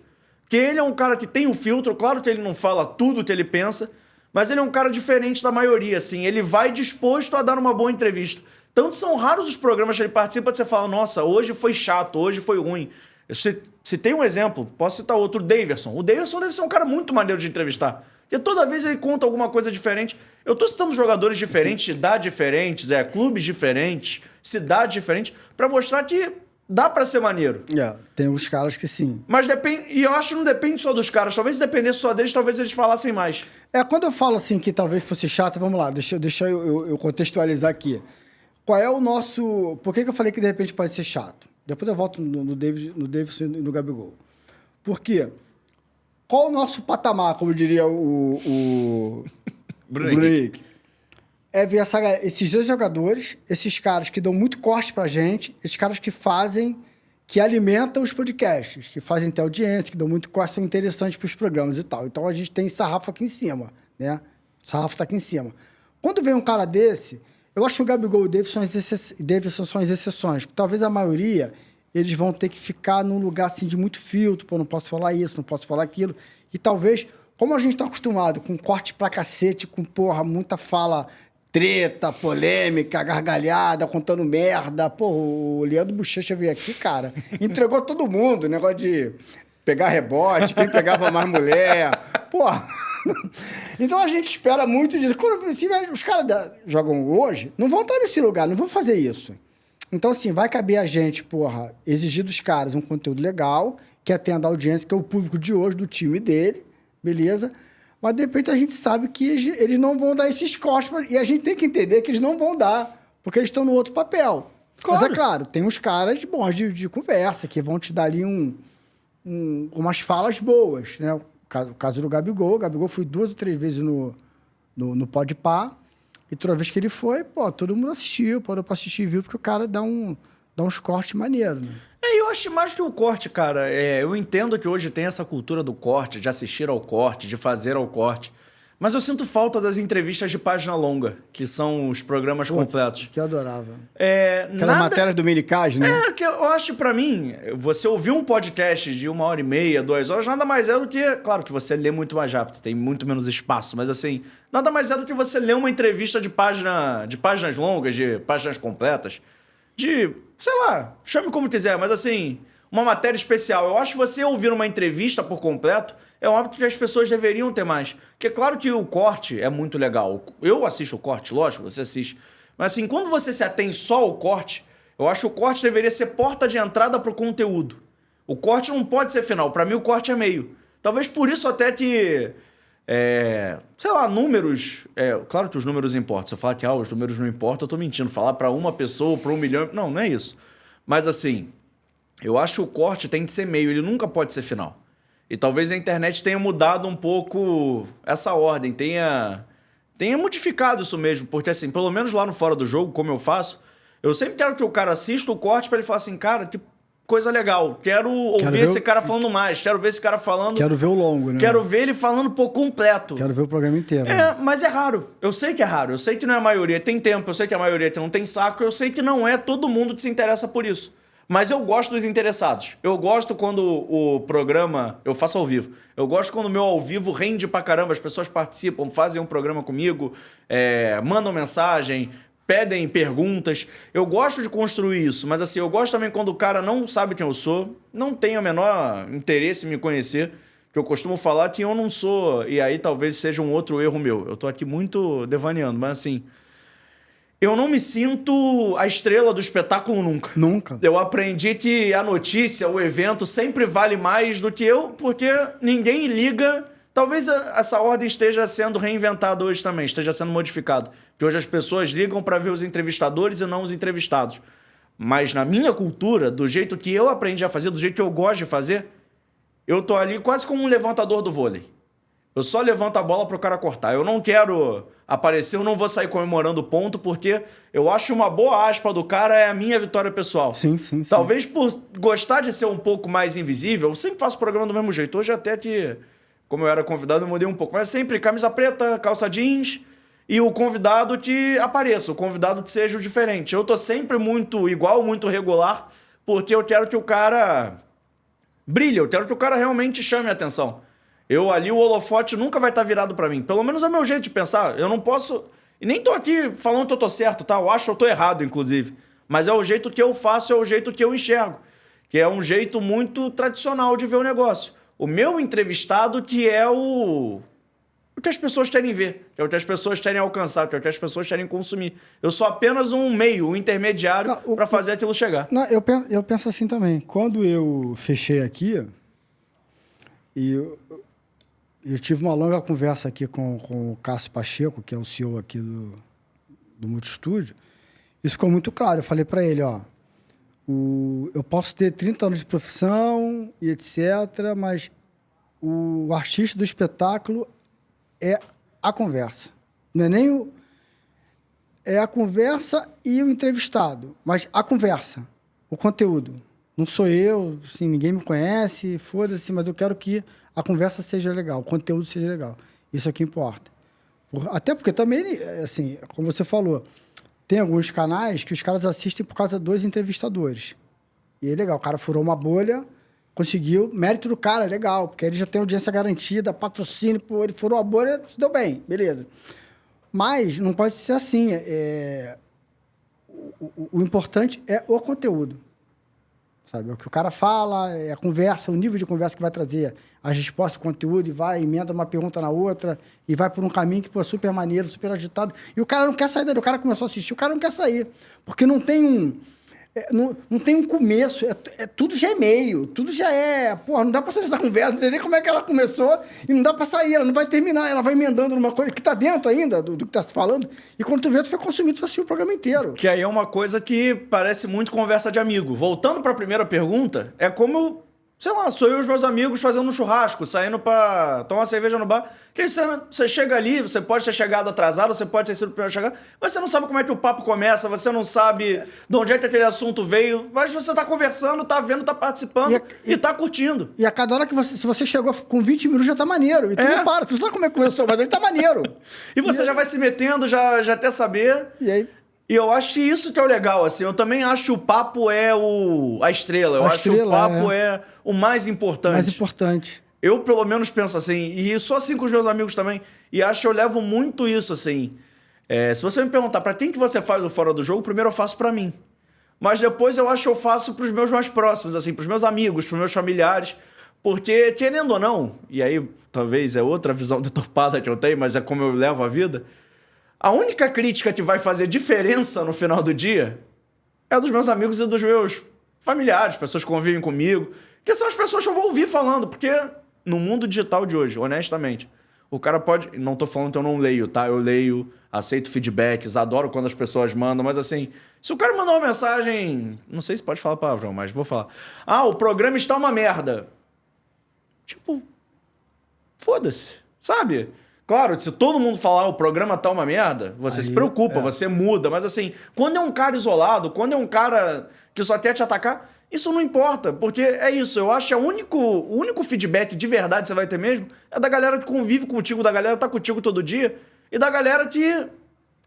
Porque ele é um cara que tem um filtro, claro que ele não fala tudo o que ele pensa, mas ele é um cara diferente da maioria, assim. Ele vai disposto a dar uma boa entrevista. Tanto são raros os programas que ele participa que você fala, nossa, hoje foi chato, hoje foi ruim. Se tem um exemplo, posso citar outro, o Daverson. O Daverson deve ser um cara muito maneiro de entrevistar. Porque toda vez ele conta alguma coisa diferente. Eu tô citando jogadores diferentes, idades diferentes, clubes diferentes, cidades diferentes, pra mostrar que dá pra ser maneiro. Tem uns caras que sim. Mas depende, e eu acho que não depende só dos caras. Talvez se dependesse só deles, talvez eles falassem mais. Quando eu falo assim que talvez fosse chato, vamos lá, deixa eu contextualizar aqui. Qual é o nosso... Por que eu falei que de repente pode ser chato? Depois eu volto no Davidson e no Gabigol. Por quê? Qual o nosso patamar, como diria o Bruno Henrique? É ver esses dois jogadores, esses caras que dão muito corte pra gente, esses caras que alimentam os podcasts, que fazem ter audiência, que dão muito corte, são interessantes pros programas e tal. Então a gente tem sarrafo aqui em cima, né? O sarrafo tá aqui em cima. Quando vem um cara desse, eu acho que o Gabigol e o Davidson são as exceções, que talvez a maioria eles vão ter que ficar num lugar assim de muito filtro, pô, não posso falar isso, não posso falar aquilo. E talvez, como a gente tá acostumado com corte pra cacete, com, porra, muita fala treta, polêmica, gargalhada, contando merda. Pô, o Leandro Bochecha veio aqui, cara, entregou todo mundo, negócio de pegar rebote, quem pegava mais mulher, porra. Então a gente espera muito disso. Quando os caras jogam hoje, não vão estar nesse lugar, não vão fazer isso. Então, assim, vai caber a gente, porra, exigir dos caras um conteúdo legal, que atenda a audiência, que é o público de hoje, do time dele, beleza? Mas, de repente, a gente sabe que eles não vão dar esses cortes, e a gente tem que entender que eles não vão dar, porque eles estão no outro papel. Claro. Mas, é claro, tem uns caras bons de conversa, que vão te dar ali umas falas boas, né? O caso do Gabigol. O Gabigol foi 2 ou 3 vezes no Podpah, e toda vez que ele foi, pô, todo mundo assistiu, parou pra assistir e viu, porque o cara dá uns cortes maneiros, né? Eu acho mais que o corte, cara. Eu entendo que hoje tem essa cultura do corte, de assistir ao corte, de fazer ao corte. Mas eu sinto falta das entrevistas de página longa, que são os programas completos. Que eu adorava. Aquela matéria do Minicage, né? Que eu acho, pra mim, você ouvir um podcast de 1h30, 2 horas, nada mais é do que... Claro que você lê muito mais rápido, tem muito menos espaço, mas assim, nada mais é do que você ler uma entrevista de páginas longas, de páginas completas, de, sei lá, chame como quiser, mas assim, uma matéria especial. Eu acho que você ouvir uma entrevista por completo é um hábito que as pessoas deveriam ter mais. Porque é claro que o corte é muito legal. Eu assisto o corte, lógico, você assiste. Mas assim, quando você se atém só ao corte, eu acho que o corte deveria ser porta de entrada pro conteúdo. O corte não pode ser final. Pra mim, o corte é meio. Talvez por isso até que... sei lá, números... claro que os números importam. Se eu falar que os números não importam, eu tô mentindo. Falar pra uma pessoa, pra 1 milhão... Não é isso. Mas assim, eu acho que o corte tem que ser meio. Ele nunca pode ser final. E talvez a internet tenha mudado um pouco essa ordem, tenha modificado isso mesmo. Porque assim, pelo menos lá no Fora do Jogo, como eu faço, eu sempre quero que o cara assista o corte pra ele falar assim, cara, que coisa legal. Quero ouvir esse cara falando mais, quero ver esse cara falando... Quero ver o longo, né? Quero ver ele falando por completo. Quero ver o programa inteiro. Né? Mas é raro. Eu sei que é raro, eu sei que não é a maioria. Tem tempo, eu sei que a maioria não tem saco, eu sei que não é todo mundo que se interessa por isso. Mas eu gosto dos interessados. Eu gosto quando o programa... Eu faço ao vivo. Eu gosto quando o meu ao vivo rende pra caramba. As pessoas participam, fazem um programa comigo, mandam mensagem, pedem perguntas. Eu gosto de construir isso. Mas assim, eu gosto também quando o cara não sabe quem eu sou, não tem o menor interesse em me conhecer, que eu costumo falar que eu não sou... E aí talvez seja um outro erro meu. Eu tô aqui muito devaneando, mas assim... Eu não me sinto a estrela do espetáculo nunca. Nunca. Eu aprendi que a notícia, o evento, sempre vale mais do que eu, porque ninguém liga. Talvez essa ordem esteja sendo reinventada hoje também, esteja sendo modificada. Que hoje as pessoas ligam para ver os entrevistadores e não os entrevistados. Mas na minha cultura, do jeito que eu aprendi a fazer, do jeito que eu gosto de fazer, eu tô ali quase como um levantador do vôlei. Eu só levanto a bola pro cara cortar. Eu não quero aparecer, eu não vou sair comemorando ponto, porque eu acho uma boa aspa do cara é a minha vitória pessoal. Sim. Talvez por gostar de ser um pouco mais invisível, eu sempre faço o programa do mesmo jeito. Hoje até que, como eu era convidado, eu mudei um pouco. Mas sempre camisa preta, calça jeans e o convidado que apareça, o convidado que seja o diferente. Eu tô sempre muito igual, muito regular, porque eu quero que o cara brilhe, eu quero que o cara realmente chame a atenção. Eu ali, o holofote nunca vai estar virado pra mim. Pelo menos é o meu jeito de pensar. Eu não posso... E nem tô aqui falando que eu tô certo, tá? Eu acho que eu tô errado, inclusive. Mas é o jeito que eu faço, é o jeito que eu enxergo. Que é um jeito muito tradicional de ver o negócio. O meu entrevistado que é o que as pessoas querem ver. Que é o que as pessoas querem alcançar, que é o que as pessoas querem consumir. Eu sou apenas um meio, um intermediário pra fazer aquilo chegar. Não, eu penso assim também. Quando eu fechei aqui... Eu tive uma longa conversa aqui com o Cássio Pacheco, que é o CEO aqui do Multistúdio. Isso ficou muito claro. Eu falei para ele, eu posso ter 30 anos de profissão e etc., mas o artista do espetáculo é a conversa. Não é nem é a conversa e o entrevistado, mas a conversa, o conteúdo. Não sou eu, assim, ninguém me conhece, foda-se, mas eu quero que a conversa seja legal, o conteúdo seja legal. Isso é que importa. Até porque também, assim, como você falou, tem alguns canais que os caras assistem por causa dos entrevistadores. E aí, legal, o cara furou uma bolha, conseguiu, mérito do cara, legal, porque ele já tem audiência garantida, patrocínio, pô, ele furou a bolha, deu bem, beleza. Mas não pode ser assim. O importante é o conteúdo. Sabe? O que o cara fala, é a conversa, o nível de conversa que vai trazer as respostas, o conteúdo, e vai, emenda uma pergunta na outra, e vai por um caminho que pô, é super maneiro, super agitado. E o cara não quer sair dali. O cara começou a assistir, o cara não quer sair. Porque não tem não tem um começo, tudo já é meio, tudo já é... Porra, não dá pra sair dessa conversa, não sei nem como é que ela começou, e não dá pra sair, ela não vai terminar, ela vai emendando numa coisa que tá dentro ainda do que tá se falando, e quando tu vê, tu foi consumido, tu assistiu o programa inteiro. Que aí é uma coisa que parece muito conversa de amigo. Voltando pra primeira pergunta, é como... Sei lá, sou eu e os meus amigos fazendo um churrasco, saindo pra tomar uma cerveja no bar. Que você chega ali, você pode ter chegado atrasado, você pode ter sido o primeiro a chegar, mas você não sabe como é que o papo começa, você não sabe de onde é que aquele assunto veio, mas você tá conversando, tá vendo, tá participando e tá curtindo. E a cada hora que se você chegou com 20 minutos, já tá maneiro. E tu não para, tu sabe como é que começou, mas ele tá maneiro. E você já vai se metendo, já até saber. E aí... E eu acho que isso que é o legal, assim. Eu também acho que o papo é a estrela. Eu acho que o papo é o mais importante. Mais importante. Eu, pelo menos, penso assim. E sou assim com os meus amigos também. E acho que eu levo muito isso, assim. Se você me perguntar pra quem que você faz o Fora do Jogo, primeiro eu faço pra mim. Mas depois eu acho que eu faço pros meus mais próximos, assim. Pros meus amigos, pros meus familiares. Porque, querendo ou não, e aí talvez é outra visão deturpada que eu tenho, mas é como eu levo a vida... A única crítica que vai fazer diferença no final do dia é dos meus amigos e dos meus familiares, pessoas que convivem comigo, que são as pessoas que eu vou ouvir falando, porque no mundo digital de hoje, honestamente, o cara pode... Não tô falando que eu não leio, tá? Eu leio, aceito feedbacks, adoro quando as pessoas mandam, mas assim, se o cara mandar uma mensagem... Não sei se pode falar palavrão, mas vou falar. O programa está uma merda. Tipo, foda-se, sabe? Claro, se todo mundo falar o programa tá uma merda, você se preocupa, você muda. Mas assim, quando é um cara isolado, quando é um cara que só quer te atacar, isso não importa. Porque é isso, eu acho que o único feedback de verdade que você vai ter mesmo é da galera que convive contigo, da galera que tá contigo todo dia e da galera que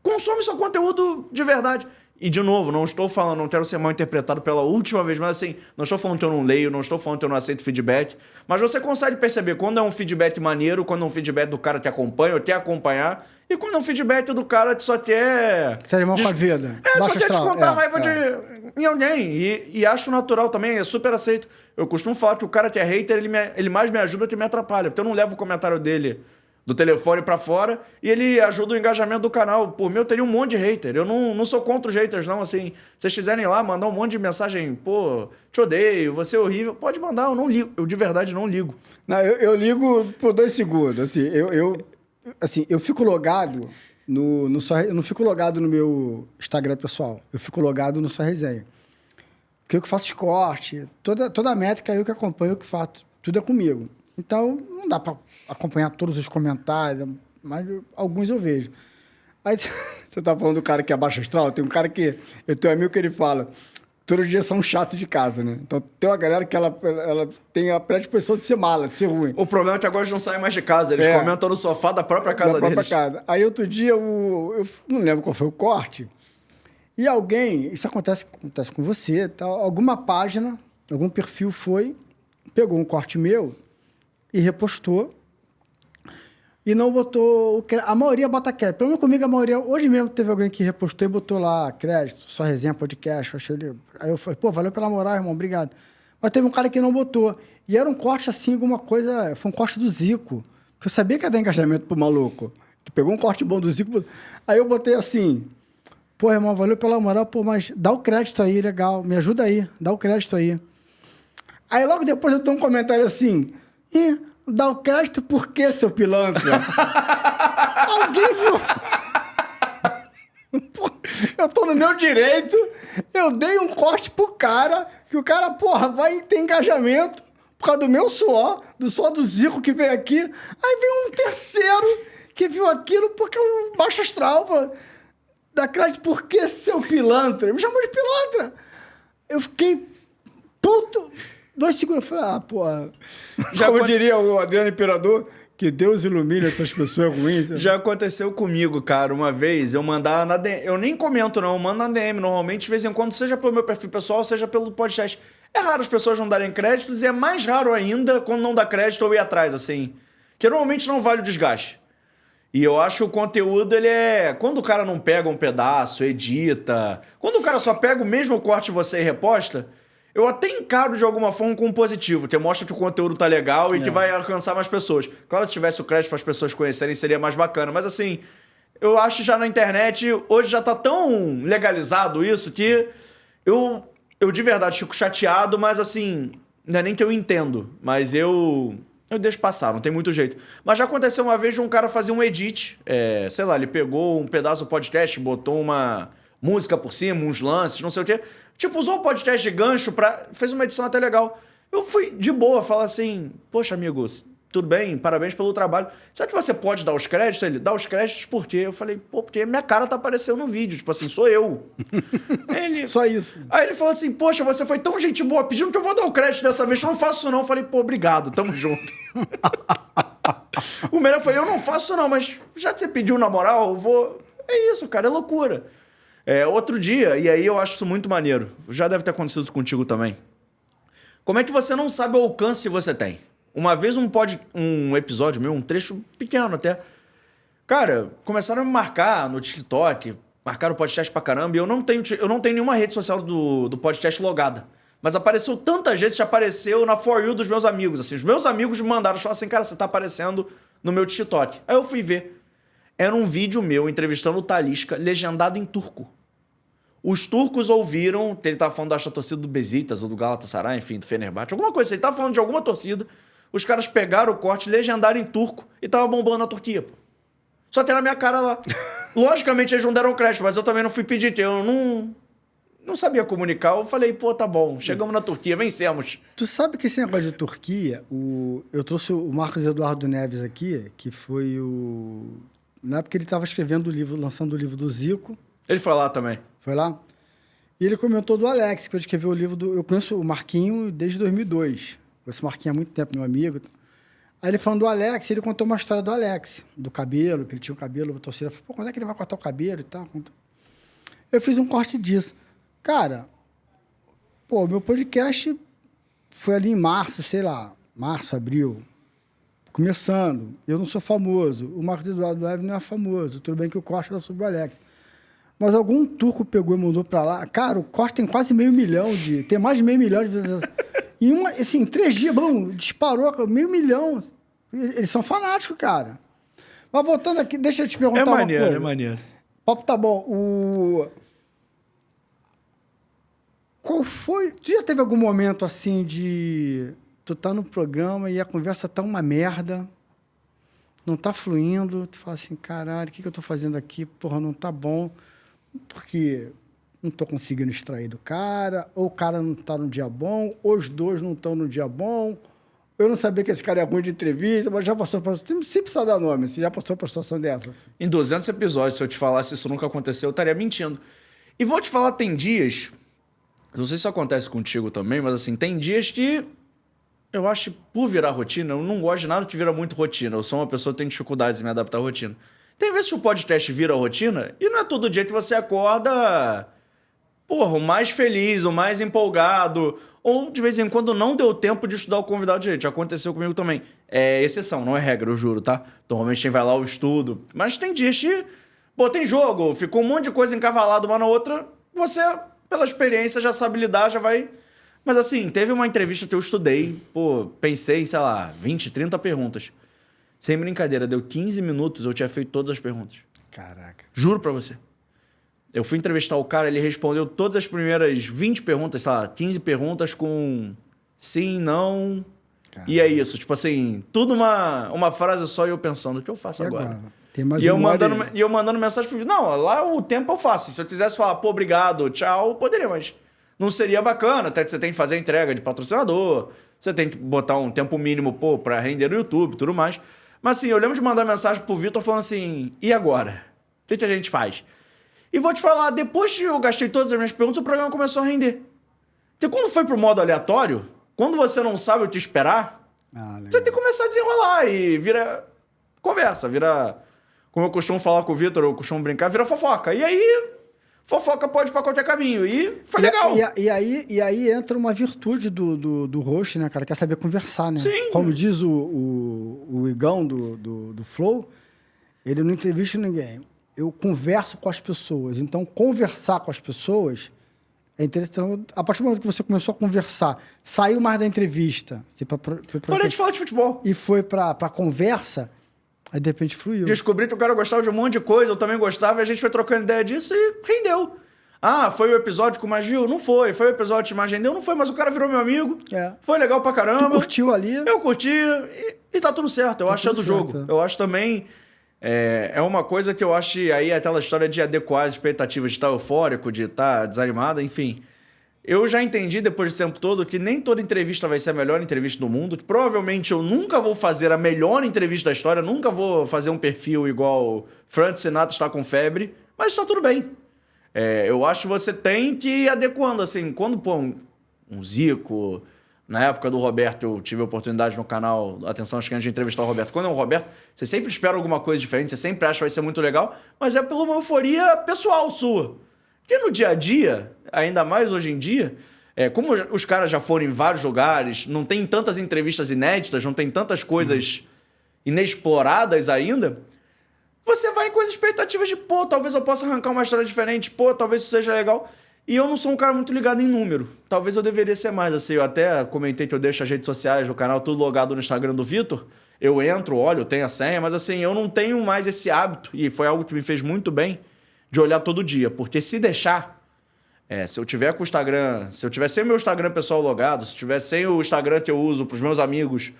consome seu conteúdo de verdade. E, de novo, não estou falando, não quero ser mal interpretado pela última vez, mas assim, não estou falando que eu não leio, não estou falando que eu não aceito feedback, mas você consegue perceber quando é um feedback maneiro, quando é um feedback do cara que acompanha ou quer acompanhar, e quando é um feedback do cara que só quer... Que tá de mal com a vida. Só quer descontar a raiva em alguém. E acho natural também, é super aceito. Eu costumo falar que o cara que é hater, ele mais me ajuda que me atrapalha, porque eu não levo o comentário dele... do telefone pra fora, e ele ajuda o engajamento do canal. Por mim, eu teria um monte de hater. Eu não sou contra os haters, não. Assim, se vocês quiserem ir lá, mandar um monte de mensagem, pô, te odeio, você é horrível, pode mandar, eu não ligo. Eu de verdade não ligo. Não, eu ligo por 2 segundos. Assim, eu fico logado eu não fico logado no meu Instagram pessoal. Eu fico logado no Só Resenha. Porque eu que faço corte, toda a métrica eu que acompanho, eu que faço. Tudo é comigo. Então, não dá para acompanhar todos os comentários, mas alguns eu vejo. Aí, você tá falando do cara que é baixo astral? Tem um cara que... Eu tenho um amigo que ele fala... Todos os dias são chatos de casa, né? Então, tem uma galera que ela tem a predisposição de ser mala, de ser ruim. O problema é que agora eles não saem mais de casa. Eles comentam no sofá da própria casa deles. Da própria casa. Aí, outro dia, eu não lembro qual foi o corte, e alguém... Isso acontece com você, tal, alguma página, algum perfil pegou um corte meu... e repostou, e não botou... A maioria bota crédito. Pelo menos comigo, a maioria... Hoje mesmo teve alguém que repostou e botou lá crédito, Só Resenha, podcast. Aí eu falei, pô, valeu pela moral, irmão, obrigado. Mas teve um cara que não botou. E era um corte assim, alguma coisa... Foi um corte do Zico, que eu sabia que ia dar engajamento pro maluco. Tu pegou um corte bom do Zico... Aí eu botei assim... Pô, irmão, valeu pela moral, pô, mas dá o crédito aí, legal. Me ajuda aí, dá o crédito aí. Aí logo depois eu tenho um comentário assim... dá o crédito por quê, seu pilantra? Alguém viu? Pô, eu tô no meu direito, eu dei um corte pro cara, que o cara, porra, vai ter engajamento por causa do meu suor, do suor do Zico que veio aqui. Aí vem um terceiro que viu aquilo porque é um baixo astral, pô. Dá crédito por quê, seu pilantra? Ele me chamou de pilantra. Eu fiquei puto... 2 segundos, eu falei, porra... Já como diria o Adriano Imperador, Que Deus ilumine essas pessoas ruins. Já aconteceu comigo, cara, uma vez, eu mandar na DM, eu nem comento não, eu mando na DM, normalmente, de vez em quando, seja pelo meu perfil pessoal, seja pelo podcast. É raro as pessoas não darem créditos e é mais raro ainda quando não dá crédito ou ir atrás, assim, que normalmente não vale o desgaste. E eu acho que o conteúdo, ele é... Quando o cara não pega um pedaço, edita... Quando o cara só pega o mesmo corte de você e reposta, eu até encaro de alguma forma com um positivo, que mostra que o conteúdo tá legal e que vai alcançar mais pessoas. Claro, se tivesse o crédito para as pessoas conhecerem, seria mais bacana. Mas assim, eu acho que já na internet, hoje já tá tão legalizado isso que eu de verdade fico chateado, mas assim, não é nem que eu entendo, mas eu deixo passar, não tem muito jeito. Mas já aconteceu uma vez de um cara fazer um edit, sei lá, ele pegou um pedaço do podcast, botou uma música por cima, uns lances, não sei o quê. Tipo, usou o podcast de gancho fez uma edição até legal. Eu fui de boa, falar assim, poxa, amigos, tudo bem, parabéns pelo trabalho. Será que você pode dar os créditos? Ele, dá os créditos por quê? Eu falei, pô, porque minha cara tá aparecendo no vídeo, tipo assim, sou eu. Só isso. Aí ele falou assim, poxa, você foi tão gente boa, pedindo que eu vou dar o crédito dessa vez, eu não faço isso não. Eu falei, pô, obrigado, tamo junto. O melhor foi, eu não faço isso não, mas já que você pediu na moral, eu vou... É isso, cara, é loucura. Outro dia, e aí eu acho isso muito maneiro, já deve ter acontecido contigo também. Como é que você não sabe o alcance que você tem? Uma vez um episódio meu, um trecho pequeno até, cara, começaram a me marcar no TikTok, marcaram o podcast pra caramba, e eu não tenho nenhuma rede social do podcast logada. Mas apareceu tantas vezes que apareceu na For You dos meus amigos, assim. Os meus amigos me mandaram, falaram assim, cara, você tá aparecendo no meu TikTok. Aí eu fui ver. Era um vídeo meu entrevistando o Talisca, legendado em turco. Os turcos ouviram, ele tava falando da torcida do Besiktas, ou do Galatasaray, enfim, do Fenerbahçe, alguma coisa assim. Ele tava falando de alguma torcida. Os caras pegaram o corte, legendaram em turco e tava bombando na Turquia, pô. Só tem na minha cara lá. Logicamente, eles não deram crédito, mas eu também não fui pedir. Eu não sabia comunicar. Eu falei, pô, tá bom, chegamos na Turquia, vencemos. Tu sabe que esse negócio de Turquia, eu trouxe o Marcos Eduardo Neves aqui, que foi na época ele estava escrevendo o livro, lançando o livro do Zico. Ele foi lá também. Foi lá? E ele comentou do Alex, que eu escrevi o livro Eu conheço o Marquinho desde 2002. Conheço o Marquinho há muito tempo, meu amigo. Aí ele falando do Alex, ele contou uma história do Alex, do cabelo, que ele tinha um cabelo, a torcida falou, pô, quando é que ele vai cortar o cabelo e tal? Eu fiz um corte disso. Cara, pô, meu podcast foi ali em março, sei lá, março, abril, começando. Eu não sou famoso, o Marcos Eduardo Neves não é famoso, tudo bem que o corte era sobre o Alex. Mas algum turco pegou e mandou pra lá. Cara, o corte tem quase 500 mil tem mais de 500 mil de visualizações. Em 3 dias, disparou 500 mil. Eles são fanáticos, cara. Mas voltando aqui, deixa eu te perguntar uma coisa. É maneiro. O papo tá bom. Qual foi... Tu já teve algum momento, assim, de... Tu tá no programa e a conversa tá uma merda, não tá fluindo, tu fala assim, caralho, o que eu tô fazendo aqui? Porra, não tá bom, porque... não estou conseguindo extrair do cara, ou o cara não está no dia bom, ou os dois não estão no dia bom. Eu não sabia que esse cara é ruim de entrevista, mas já passou por... Você precisa dar nome, você já passou por uma situação dessa. Assim. Em 200 episódios, se eu te falasse isso nunca aconteceu, eu estaria mentindo. E vou te falar, tem dias... Não sei se isso acontece contigo também, mas assim, tem dias que... Eu acho que por virar rotina, eu não gosto de nada que vira muito rotina. Eu sou uma pessoa que tem dificuldades em me adaptar à rotina. Tem vezes que o podcast vira rotina e não é todo dia que você acorda... Porra, o mais feliz, o mais empolgado, ou de vez em quando não deu tempo de estudar o convidado direito. Já aconteceu comigo também. É exceção, não é regra, eu juro, tá? Normalmente quem vai lá eu estudo. Mas tem dias que, pô, tem jogo, ficou um monte de coisa encavalada uma na outra, você, pela experiência, já sabe lidar, já vai... Mas assim, teve uma entrevista que eu estudei, pô, pensei, sei lá, 20, 30 perguntas. Sem brincadeira, deu 15 minutos, eu tinha feito todas as perguntas. Caraca. Juro pra você. Eu fui entrevistar o cara, ele respondeu todas as primeiras 20 perguntas, sei lá, 15 perguntas com sim, não. Caramba. E é isso, tipo assim, tudo uma frase só e eu pensando, o que eu faço agora? Tem mais e eu mandando mensagem pro vídeo. Não, lá o tempo eu faço. Se eu quisesse falar, pô, obrigado, tchau, eu poderia, mas não seria bacana. Até que você tem que fazer a entrega de patrocinador, você tem que botar um tempo mínimo, pô, pra render no YouTube e tudo mais. Mas assim, eu lembro de mandar mensagem pro Vitor falando assim, e agora? O que a gente faz? E vou te falar, depois que eu gastei todas as minhas perguntas, o programa começou a render. Porque quando foi pro modo aleatório, quando você não sabe o que esperar, legal. Você tem que começar a desenrolar e vira conversa, vira... Como eu costumo falar com o Vitor, eu costumo brincar, vira fofoca. E aí, fofoca pode ir pra qualquer caminho. E foi legal. E aí entra uma virtude do host, né, cara? Quer saber conversar, né? Sim. Como diz o Igão do Flow, ele não entrevista ninguém. Eu converso com as pessoas. Então, conversar com as pessoas é interessante. A partir do momento que você começou a conversar, saiu mais da entrevista. Parei de falar de futebol. E foi pra conversa, aí de repente fluiu. Descobri que o cara gostava de um monte de coisa, eu também gostava, e a gente foi trocando ideia disso e rendeu. Ah, foi o episódio com mais view? Não foi. Foi o episódio que mais rendeu? Não foi, mas o cara virou meu amigo. Foi legal pra caramba. Tu curtiu ali? Eu curti e tá tudo certo. Eu acho do jogo. Eu acho também... É uma coisa que eu acho aí aquela história de adequar as expectativas, de estar eufórico, de estar desanimado, enfim. Eu já entendi depois desse tempo todo que nem toda entrevista vai ser a melhor entrevista do mundo, que provavelmente eu nunca vou fazer a melhor entrevista da história, nunca vou fazer um perfil igual Frank Sinatra está com febre, mas está tudo bem. Eu acho que você tem que ir adequando, assim, quando pô um Zico... Na época do Roberto, eu tive a oportunidade no canal, atenção, acho que antes de entrevistar o Roberto. Quando é o Roberto, você sempre espera alguma coisa diferente, você sempre acha que vai ser muito legal, mas é por uma euforia pessoal sua. Porque no dia a dia, ainda mais hoje em dia, como os caras já foram em vários lugares, não tem tantas entrevistas inéditas, não tem tantas coisas inexploradas ainda, você vai com as expectativas de, pô, talvez eu possa arrancar uma história diferente, pô, talvez isso seja legal. E eu não sou um cara muito ligado em número. Talvez eu deveria ser mais, assim. Eu até comentei que eu deixo as redes sociais do canal tudo logado no Instagram do Vitor. Eu entro, olho, tenho a senha, mas assim, eu não tenho mais esse hábito, e foi algo que me fez muito bem, de olhar todo dia. Porque se deixar, se eu tiver com o Instagram, se eu tiver sem o meu Instagram pessoal logado, se eu tiver sem o Instagram que eu uso para os meus amigos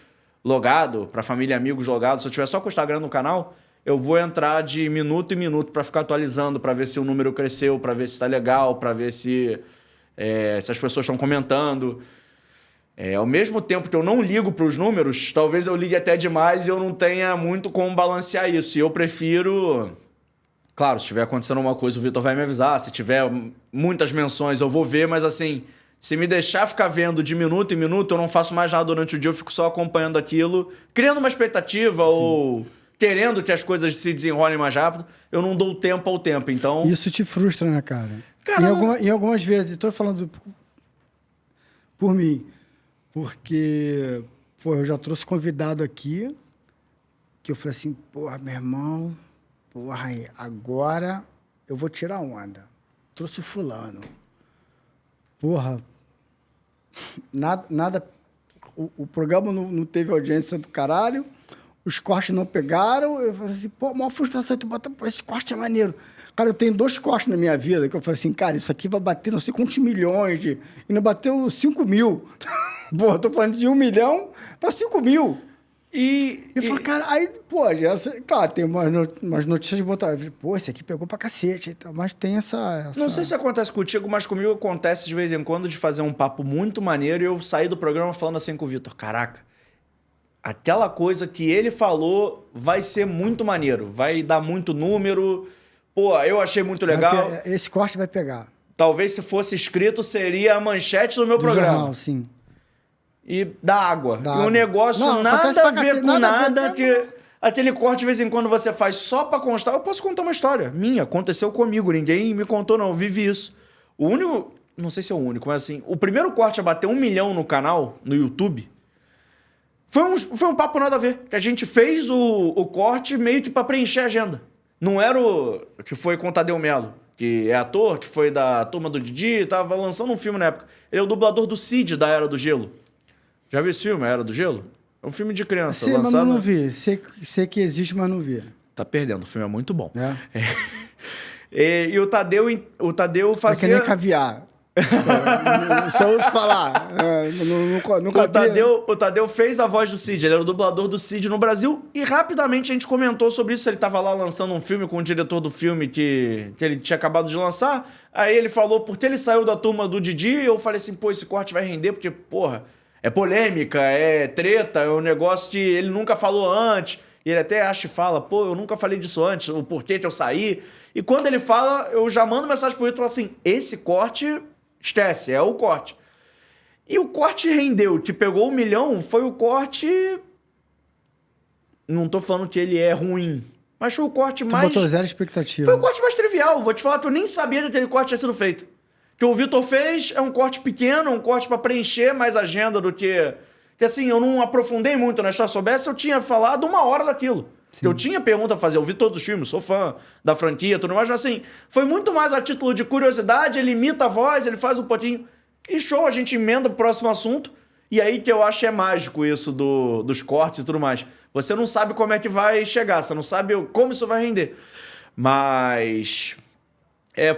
logado, para a família e amigos logado, se eu tiver só com o Instagram no canal, eu vou entrar de minuto em minuto para ficar atualizando, para ver se o número cresceu, para ver se está legal, para ver se as pessoas estão comentando. Ao mesmo tempo que eu não ligo para os números, talvez eu ligue até demais e eu não tenha muito como balancear isso. E eu prefiro... Claro, se estiver acontecendo alguma coisa, o Vitor vai me avisar. Se tiver muitas menções, eu vou ver. Mas assim, se me deixar ficar vendo de minuto em minuto, eu não faço mais nada durante o dia. Eu fico só acompanhando aquilo, criando uma expectativa. Sim. Ou... querendo que as coisas se desenrolem mais rápido, eu não dou tempo ao tempo, então... Isso te frustra, né, cara? Em algumas vezes, estou falando por mim, porque, pô, eu já trouxe convidado aqui, que eu falei assim, porra, meu irmão, porra, aí, agora eu vou tirar onda. Trouxe o fulano. Porra, nada o programa não teve audiência do caralho, os cortes não pegaram, eu falei assim, pô, uma frustração, tu bota, pô, esse corte é maneiro. Cara, eu tenho 2 cortes na minha vida, que eu falei assim, cara, isso aqui vai bater não sei quantos milhões, e não bateu 5 mil. Pô, eu tô falando de 1 milhão para 5 mil. E eu falei, cara, aí, pô, claro, tem umas notícias de botar, pô, esse aqui pegou pra cacete, então, mas tem essa... Não sei se acontece contigo, mas comigo acontece de vez em quando de fazer um papo muito maneiro e eu sair do programa falando assim com o Vitor, caraca, aquela coisa que ele falou vai ser muito maneiro, vai dar muito número. Pô, eu achei muito legal. Esse corte vai pegar. Talvez se fosse escrito, seria a manchete do meu programa. Jornal, sim. E da água. E um negócio não, nada a ver com nada, que... Aquele corte, de vez em quando, você faz só pra constar. Eu posso contar uma história minha, aconteceu comigo, ninguém me contou não, eu vivi isso. O único, não sei se é o único, mas assim, o primeiro corte a bater 1 milhão no canal, no YouTube... Foi um papo nada a ver. Que a gente fez o corte meio que pra preencher a agenda. Não era o que foi com o Tadeu Melo, que é ator, que foi da Turma do Didi, tava lançando um filme na época. Ele é o dublador do Cid, da Era do Gelo. Já viu esse filme, A Era do Gelo? É um filme de criança. Sim, lançado... mas não vi. Sei que existe, mas não vi. Tá perdendo, o filme é muito bom. E o Tadeu fazia... É que nem caviar. Só ouço falar. Nunca o Tadeu fez a voz do Cid, ele era o dublador do Cid no Brasil e rapidamente a gente comentou sobre isso. Ele tava lá lançando um filme com o diretor do filme que ele tinha acabado de lançar. Aí ele falou, porque ele saiu da Turma do Didi, eu falei assim, pô, esse corte vai render porque, porra, é polêmica, é treta, é um negócio que ele nunca falou antes. E ele até acha e fala, pô, eu nunca falei disso antes, o porquê que eu saí. E quando ele fala, eu já mando mensagem pro Vitor e falo assim, esse corte... esquece, é o corte. E o corte rendeu, que pegou 1 milhão, foi o corte... Não tô falando que ele é ruim, mas foi o corte mais... Tu botou 0 expectativa. Foi o corte mais trivial. Vou te falar que eu nem sabia que aquele corte tinha sido feito. O que o Vitor fez é um corte pequeno, um corte pra preencher mais agenda do que... Que assim, eu não aprofundei muito na história. Se soubesse, eu tinha falado 1 hora daquilo. Sim. Eu tinha pergunta a fazer. Eu vi todos os filmes, sou fã da franquia, tudo mais. Mas assim, foi muito mais a título de curiosidade. Ele imita a voz, ele faz um pouquinho... E show, a gente emenda pro próximo assunto. E aí que eu acho que é mágico isso dos cortes e tudo mais. Você não sabe como é que vai chegar, você não sabe como isso vai render. Mas...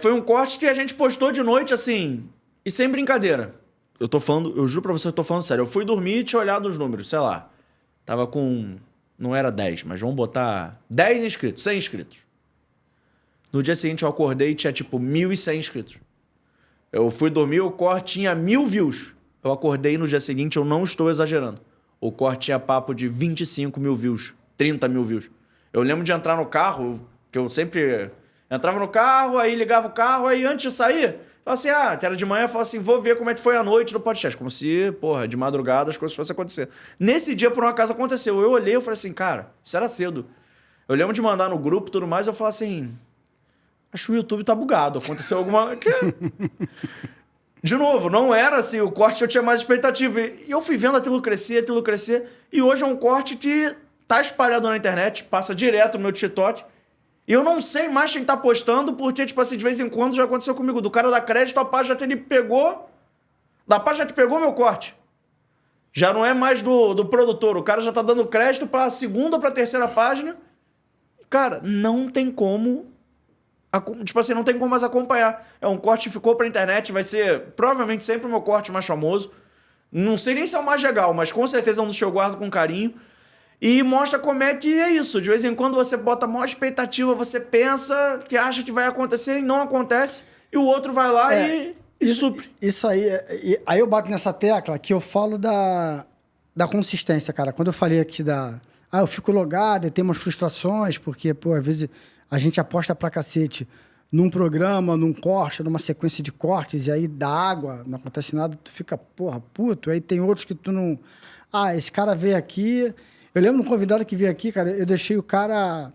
foi um corte que a gente postou de noite, assim, e sem brincadeira. Eu juro pra você que eu tô falando sério. Eu fui dormir e tinha olhado os números, sei lá. Tava com... Não era 10, mas vamos botar 10 inscritos, 100 inscritos. No dia seguinte eu acordei e tinha tipo 1.100 inscritos. Eu fui dormir, o corte tinha 1.000 views. Eu acordei no dia seguinte, eu não estou exagerando. O corte tinha papo de 25 mil views, 30 mil views. Eu lembro de entrar no carro, que eu sempre entrava no carro, aí ligava o carro, aí antes de sair, falava assim, que era de manhã, falava assim, vou ver como é que foi a noite no podcast. Como se, porra, de madrugada as coisas fossem acontecer. Nesse dia, por um acaso, aconteceu. Eu olhei, eu falei assim, cara, isso era cedo. Eu lembro de mandar no grupo e tudo mais, eu falei assim, acho que o YouTube tá bugado, aconteceu alguma... De novo, não era assim, o corte eu tinha mais expectativa. E eu fui vendo aquilo crescer, e hoje é um corte que tá espalhado na internet, passa direto no meu TikTok, e eu não sei mais quem tá postando, porque, tipo assim, de vez em quando já aconteceu comigo. Do cara da crédito, a página que ele pegou, da página que pegou meu corte. Já não é mais do produtor, o cara já tá dando crédito pra segunda ou pra terceira página. Cara, não tem como... Tipo assim, não tem como mais acompanhar. É um corte que ficou pra internet, vai ser provavelmente sempre o meu corte mais famoso. Não sei nem se é o mais legal, mas com certeza é um dos que eu guardo com carinho. E mostra como é que é isso. De vez em quando você bota a maior expectativa, você pensa que acha que vai acontecer e não acontece. E o outro vai lá e supre. Isso aí, aí eu bato nessa tecla que eu falo da consistência, cara. Quando eu falei aqui eu fico logado e tem umas frustrações, porque, pô, às vezes... A gente aposta pra cacete num programa, num corte, numa sequência de cortes, e aí dá água, não acontece nada, tu fica, porra, puto. Aí tem outros que tu não... esse cara veio aqui... Eu lembro de um convidado que veio aqui, cara, eu deixei o cara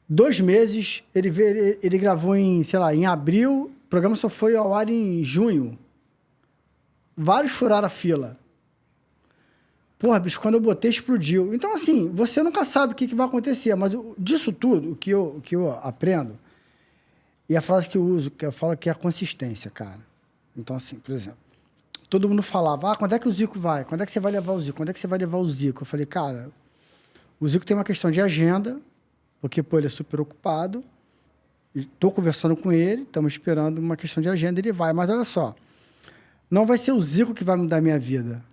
2 meses, ele gravou em abril, o programa só foi ao ar em junho. Vários furaram a fila. Porra, bicho, quando eu botei, explodiu. Então, assim, você nunca sabe o que vai acontecer, mas disso tudo, o que eu aprendo, e a frase que eu uso, que eu falo que é a consistência, cara. Então, assim, por exemplo, todo mundo falava, quando é que o Zico vai? Quando é que você vai levar o Zico? Quando é que você vai levar o Zico? Eu falei, cara, o Zico tem uma questão de agenda, porque, pô, ele é super ocupado, estou conversando com ele, estamos esperando uma questão de agenda, ele vai. Mas olha só, não vai ser o Zico que vai mudar a minha vida.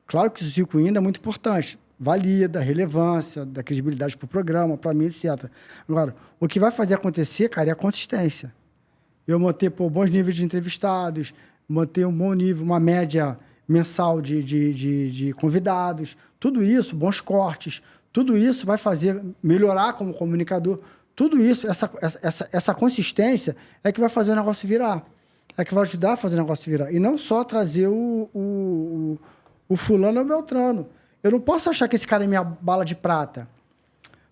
Claro que o Zico ainda é muito importante, valida, relevância, da credibilidade para o programa, para mim, etc. Agora, o que vai fazer acontecer, cara, é a consistência. Eu manter bons níveis de entrevistados, manter um bom nível, uma média mensal de convidados, tudo isso, bons cortes, tudo isso vai fazer melhorar como comunicador. Tudo isso, essa consistência é que vai fazer o negócio virar. É que vai ajudar a fazer o negócio virar. E não só trazer o fulano ou o Beltrano. Eu não posso achar que esse cara é minha bala de prata.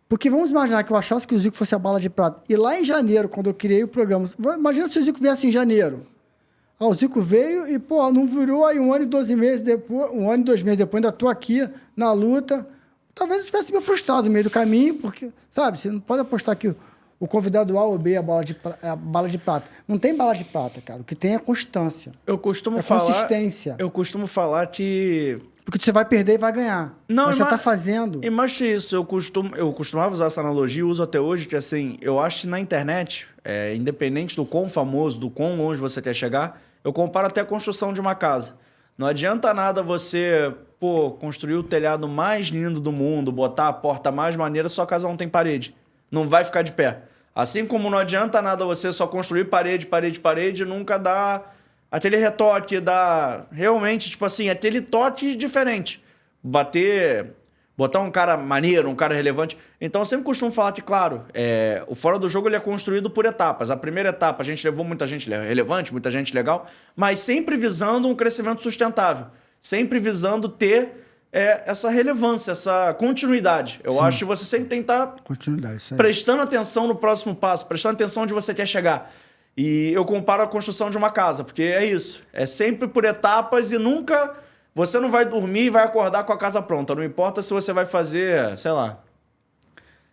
Porque vamos imaginar que eu achasse que o Zico fosse a bala de prata. E lá em janeiro, quando eu criei o programa... Imagina se o Zico viesse em janeiro. O Zico veio e, não virou aí 1 ano e 12 meses depois... 1 ano e 2 meses depois, ainda estou aqui na luta. Talvez eu tivesse me frustrado no meio do caminho, porque, sabe, você não pode apostar que o convidado A ou B é a bala de prata. Não tem bala de prata, cara. O que tem é constância. Consistência. Eu costumo falar que... Porque você vai perder e vai ganhar. Não, mas você está fazendo. E mais que isso, eu costumava usar essa analogia, uso até hoje, que assim, eu acho que na internet, independente do quão famoso, do quão longe você quer chegar, eu comparo até a construção de uma casa. Não adianta nada você, construir o telhado mais lindo do mundo, botar a porta mais maneira, sua casa não tem parede. Não vai ficar de pé. Assim como não adianta nada você só construir parede, nunca dá aquele retoque, dá realmente, tipo assim, aquele toque diferente. Botar botar um cara maneiro, um cara relevante. Então eu sempre costumo falar que, claro, o Fora do Jogo ele é construído por etapas. A primeira etapa a gente levou muita gente relevante, muita gente legal, mas sempre visando um crescimento sustentável. Sempre visando ter essa relevância, essa continuidade. Eu acho que você sempre tem que estar prestando atenção no próximo passo, prestando atenção onde você quer chegar. E eu comparo a construção de uma casa, porque é isso. É sempre por etapas e nunca... Você não vai dormir e vai acordar com a casa pronta. Não importa se você vai fazer, sei lá,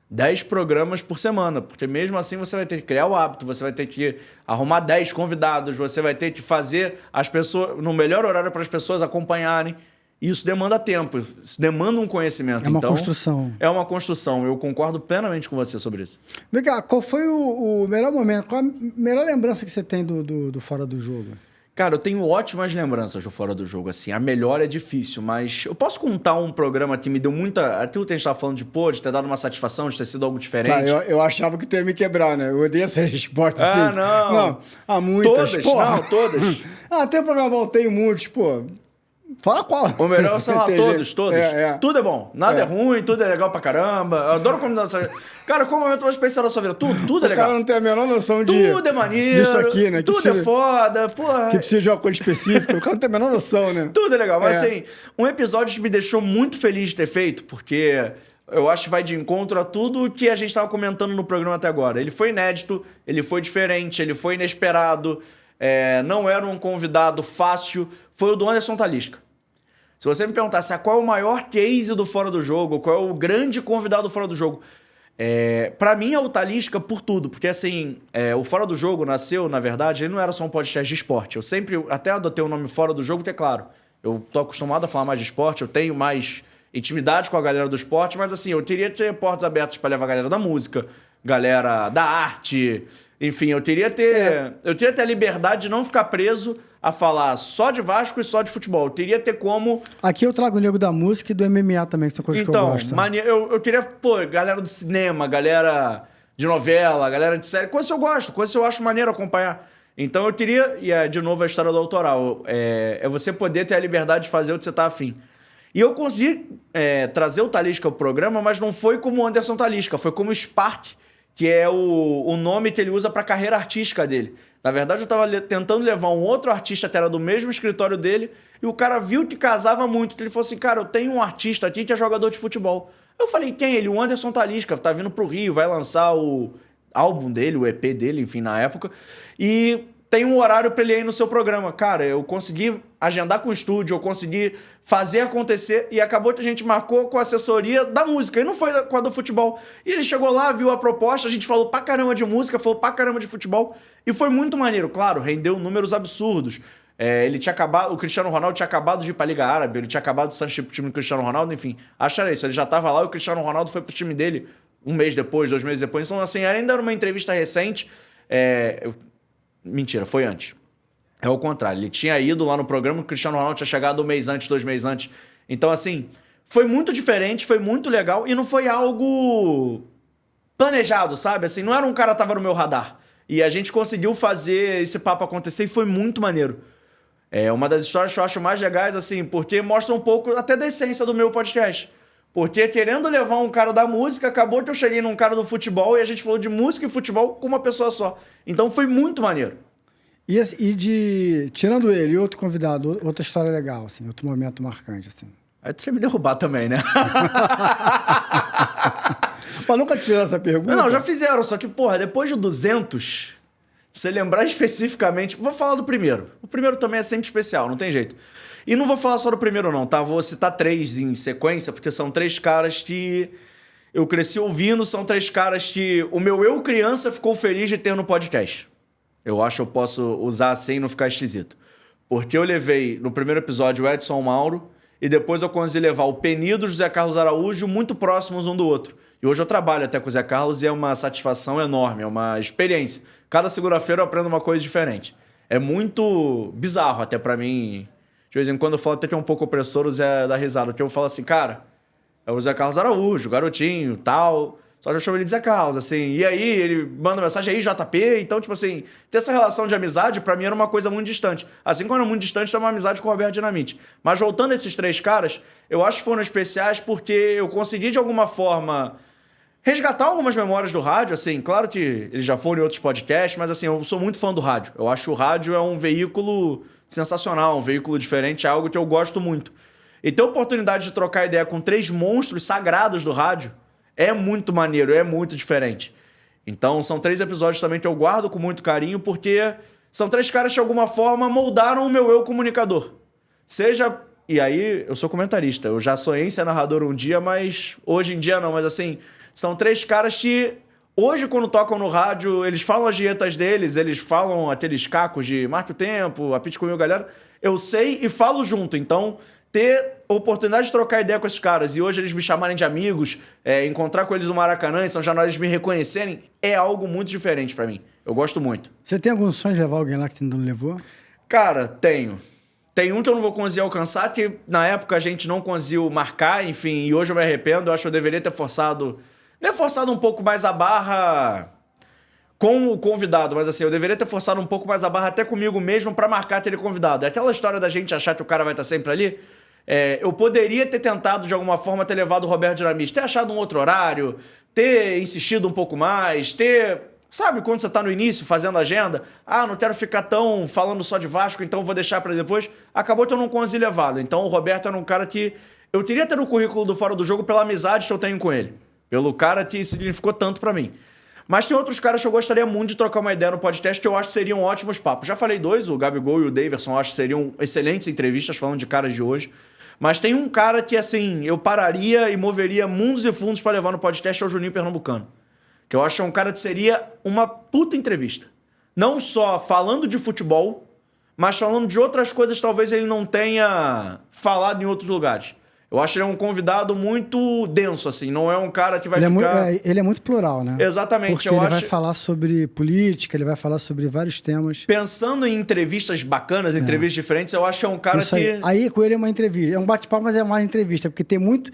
10 programas por semana. Porque mesmo assim você vai ter que criar o hábito, você vai ter que arrumar 10 convidados, você vai ter que fazer as pessoas no melhor horário para as pessoas acompanharem. Isso demanda tempo, isso demanda um conhecimento. É uma construção. É uma construção. Eu concordo plenamente com você sobre isso. Vem cá, qual foi o melhor momento, qual a melhor lembrança que você tem do Fora do Jogo? Cara, eu tenho ótimas lembranças do Fora do Jogo, assim. A melhor é difícil, mas eu posso contar um programa que me deu muita... Aquilo que a gente estava falando de ter dado uma satisfação, de ter sido algo diferente. Claro, eu achava que tu ia me quebrar, né? Eu odeio essas respostas. Não. Não, há muitas, todas, porra. não, todas. Tem um programa bom, tenho muitos, pô. Fala qual. Ou melhor, você falar todos. Tudo é bom. Nada é ruim, tudo é legal pra caramba. Eu adoro combinar essa... Cara, qual é o momento mais especial da sua vida? Tudo é legal. O cara não tem a menor noção tudo é maneiro. Disso aqui, né? Tudo é foda, porra. Que precisa de uma coisa específica. O cara não tem a menor noção, né? Tudo é legal. Mas assim, um episódio que me deixou muito feliz de ter feito, porque eu acho que vai de encontro a tudo que a gente tava comentando no programa até agora. Ele foi inédito, ele foi diferente, ele foi inesperado. Não era um convidado fácil. Foi o do Anderson Talisca. Se você me perguntasse qual é o maior case do Fora do Jogo, qual é o grande convidado do Fora do Jogo, pra mim é o Talisca por tudo. Porque assim, o Fora do Jogo nasceu, na verdade, ele não era só um podcast de esporte. Eu sempre até adotei o nome Fora do Jogo, porque é claro, eu tô acostumado a falar mais de esporte, eu tenho mais intimidade com a galera do esporte, mas assim, eu teria que ter portas abertas para levar a galera da música, galera da arte, enfim, eu teria ter a liberdade de não ficar preso a falar só de Vasco e só de futebol. Eu teria ter como... Aqui eu trago o nego da música e do MMA também, que são coisas que eu gosto. Então, eu queria, galera do cinema, galera de novela, galera de série, coisa que eu gosto, coisa que eu acho maneiro acompanhar. Então eu teria, de novo a história do autoral, você poder ter a liberdade de fazer o que você tá afim. E eu consegui trazer o Talisca ao programa, mas não foi como o Anderson Talisca, foi como o Spark, que é o nome que ele usa para a carreira artística dele. Na verdade, eu estava tentando levar um outro artista que era do mesmo escritório dele, e o cara viu que casava muito. Ele falou assim, cara, eu tenho um artista aqui que é jogador de futebol. Eu falei, quem é ele? O Anderson Talisca, tá vindo pro Rio, vai lançar o álbum dele, o EP dele, enfim, na época. E tem um horário para ele ir no seu programa. Cara, eu consegui agendar com o estúdio, eu consegui fazer acontecer e acabou que a gente marcou com a assessoria da música e não foi com a do futebol. E ele chegou lá, viu a proposta, a gente falou pra caramba de música, falou pra caramba de futebol e foi muito maneiro. Claro, rendeu números absurdos. Ele tinha acabado, o Cristiano Ronaldo tinha acabado de ir pra Liga Árabe, ele tinha acabado de sair pro time do Cristiano Ronaldo, enfim. Acharam isso, ele já tava lá e o Cristiano Ronaldo foi pro time dele um mês depois, 2 meses depois. Então, assim, ainda era uma entrevista recente. Mentira, foi antes. É o contrário. Ele tinha ido lá no programa, o Cristiano Ronaldo tinha chegado 1 mês antes, 2 meses antes. Então, assim, foi muito diferente, foi muito legal e não foi algo planejado, sabe? Assim, não era um cara que tava no meu radar. E a gente conseguiu fazer esse papo acontecer e foi muito maneiro. É uma das histórias que eu acho mais legais, assim, porque mostra um pouco até da essência do meu podcast. Porque querendo levar um cara da música, acabou que eu cheguei num cara do futebol e a gente falou de música e futebol com uma pessoa só. Então foi muito maneiro. Tirando ele, outro convidado, outra história legal, assim, outro momento marcante, assim. Aí tu tinha me derrubar também, né? Mas nunca te fizeram essa pergunta? Não, já fizeram, só que, porra, depois de 200, se lembrar especificamente... Vou falar do primeiro. O primeiro também é sempre especial, não tem jeito. E não vou falar só do primeiro, não, tá? Vou citar 3 em sequência, porque são 3 caras que eu cresci ouvindo, são 3 caras que o meu eu criança ficou feliz de ter no podcast. Eu acho que eu posso usar assim e não ficar esquisito. Porque eu levei, no primeiro episódio, o Edson Mauro, e depois eu consegui levar o Penido e o José Carlos Araújo muito próximos um do outro. E hoje eu trabalho até com o Zé Carlos e é uma satisfação enorme, é uma experiência. Cada segunda-feira eu aprendo uma coisa diferente. É muito bizarro até pra mim. De vez em quando eu falo até que é um pouco opressor, o Zé dá risada. Porque eu falo assim, cara, é o Zé Carlos Araújo, garotinho, tal. Só que eu chamo ele de Zé Carlos, assim. E aí, ele manda mensagem aí, JP. Então, tipo assim, ter essa relação de amizade, pra mim, era uma coisa muito distante. Assim como era muito distante, ter uma amizade com o Roberto Dinamite. Mas voltando a esses 3 caras, eu acho que foram especiais porque eu consegui, de alguma forma, resgatar algumas memórias do rádio, assim. Claro que eles já foram em outros podcasts, mas, assim, eu sou muito fã do rádio. Eu acho que o rádio é um veículo sensacional, um veículo diferente, é algo que eu gosto muito. E ter a oportunidade de trocar ideia com 3 monstros sagrados do rádio é muito maneiro, é muito diferente. Então, são 3 episódios também que eu guardo com muito carinho, porque são 3 caras que, de alguma forma, moldaram o meu eu comunicador. Seja... E aí, eu sou comentarista. Eu já sonhei em ser narrador um dia, mas... Hoje em dia não, mas assim... São 3 caras que... Hoje, quando tocam no rádio, eles falam as dietas deles, eles falam aqueles cacos de marca o tempo, apite comigo, galera. Eu sei e falo junto, então... Ter a oportunidade de trocar ideia com esses caras e hoje eles me chamarem de amigos, encontrar com eles no Maracanã, em São Januário, eles me reconhecerem, é algo muito diferente pra mim. Eu gosto muito. Você tem algum sonho de levar alguém lá que você não levou? Cara, tenho. Tem um que eu não vou conseguir alcançar, que na época a gente não conseguiu marcar, enfim, e hoje eu me arrependo. Eu acho que eu deveria ter forçado... Não é forçado um pouco mais a barra com o convidado, mas assim, eu deveria ter forçado um pouco mais a barra até comigo mesmo pra marcar aquele convidado. É aquela história da gente achar que o cara vai estar sempre ali... eu poderia ter tentado, de alguma forma, ter levado o Roberto Dinamite, ter achado um outro horário, ter insistido um pouco mais, ter... Sabe quando você tá no início, fazendo agenda? Ah, não quero ficar tão falando só de Vasco, então vou deixar pra depois. Acabou que eu não consegui levá-lo. Então o Roberto era um cara que eu queria ter no currículo do Fora do Jogo pela amizade que eu tenho com ele. Pelo cara que significou tanto pra mim. Mas tem outros caras que eu gostaria muito de trocar uma ideia no podcast que eu acho que seriam ótimos papos. Já falei 2, o Gabigol e o Daverson, eu acho que seriam excelentes entrevistas falando de caras de hoje. Mas tem um cara que, assim, eu pararia e moveria mundos e fundos pra levar no podcast, é o Juninho Pernambucano. Que eu acho que é um cara que seria uma puta entrevista. Não só falando de futebol, mas falando de outras coisas que talvez ele não tenha falado em outros lugares. Eu acho que ele é um convidado muito denso, assim. Não é um cara que vai ficar... Ele é muito plural, né? Exatamente. Porque ele vai falar sobre política, ele vai falar sobre vários temas. Pensando em entrevistas bacanas, entrevistas diferentes, eu acho que é um cara Isso que... Aí com ele é uma entrevista. É um bate-papo, mas é mais entrevista. Porque tem muito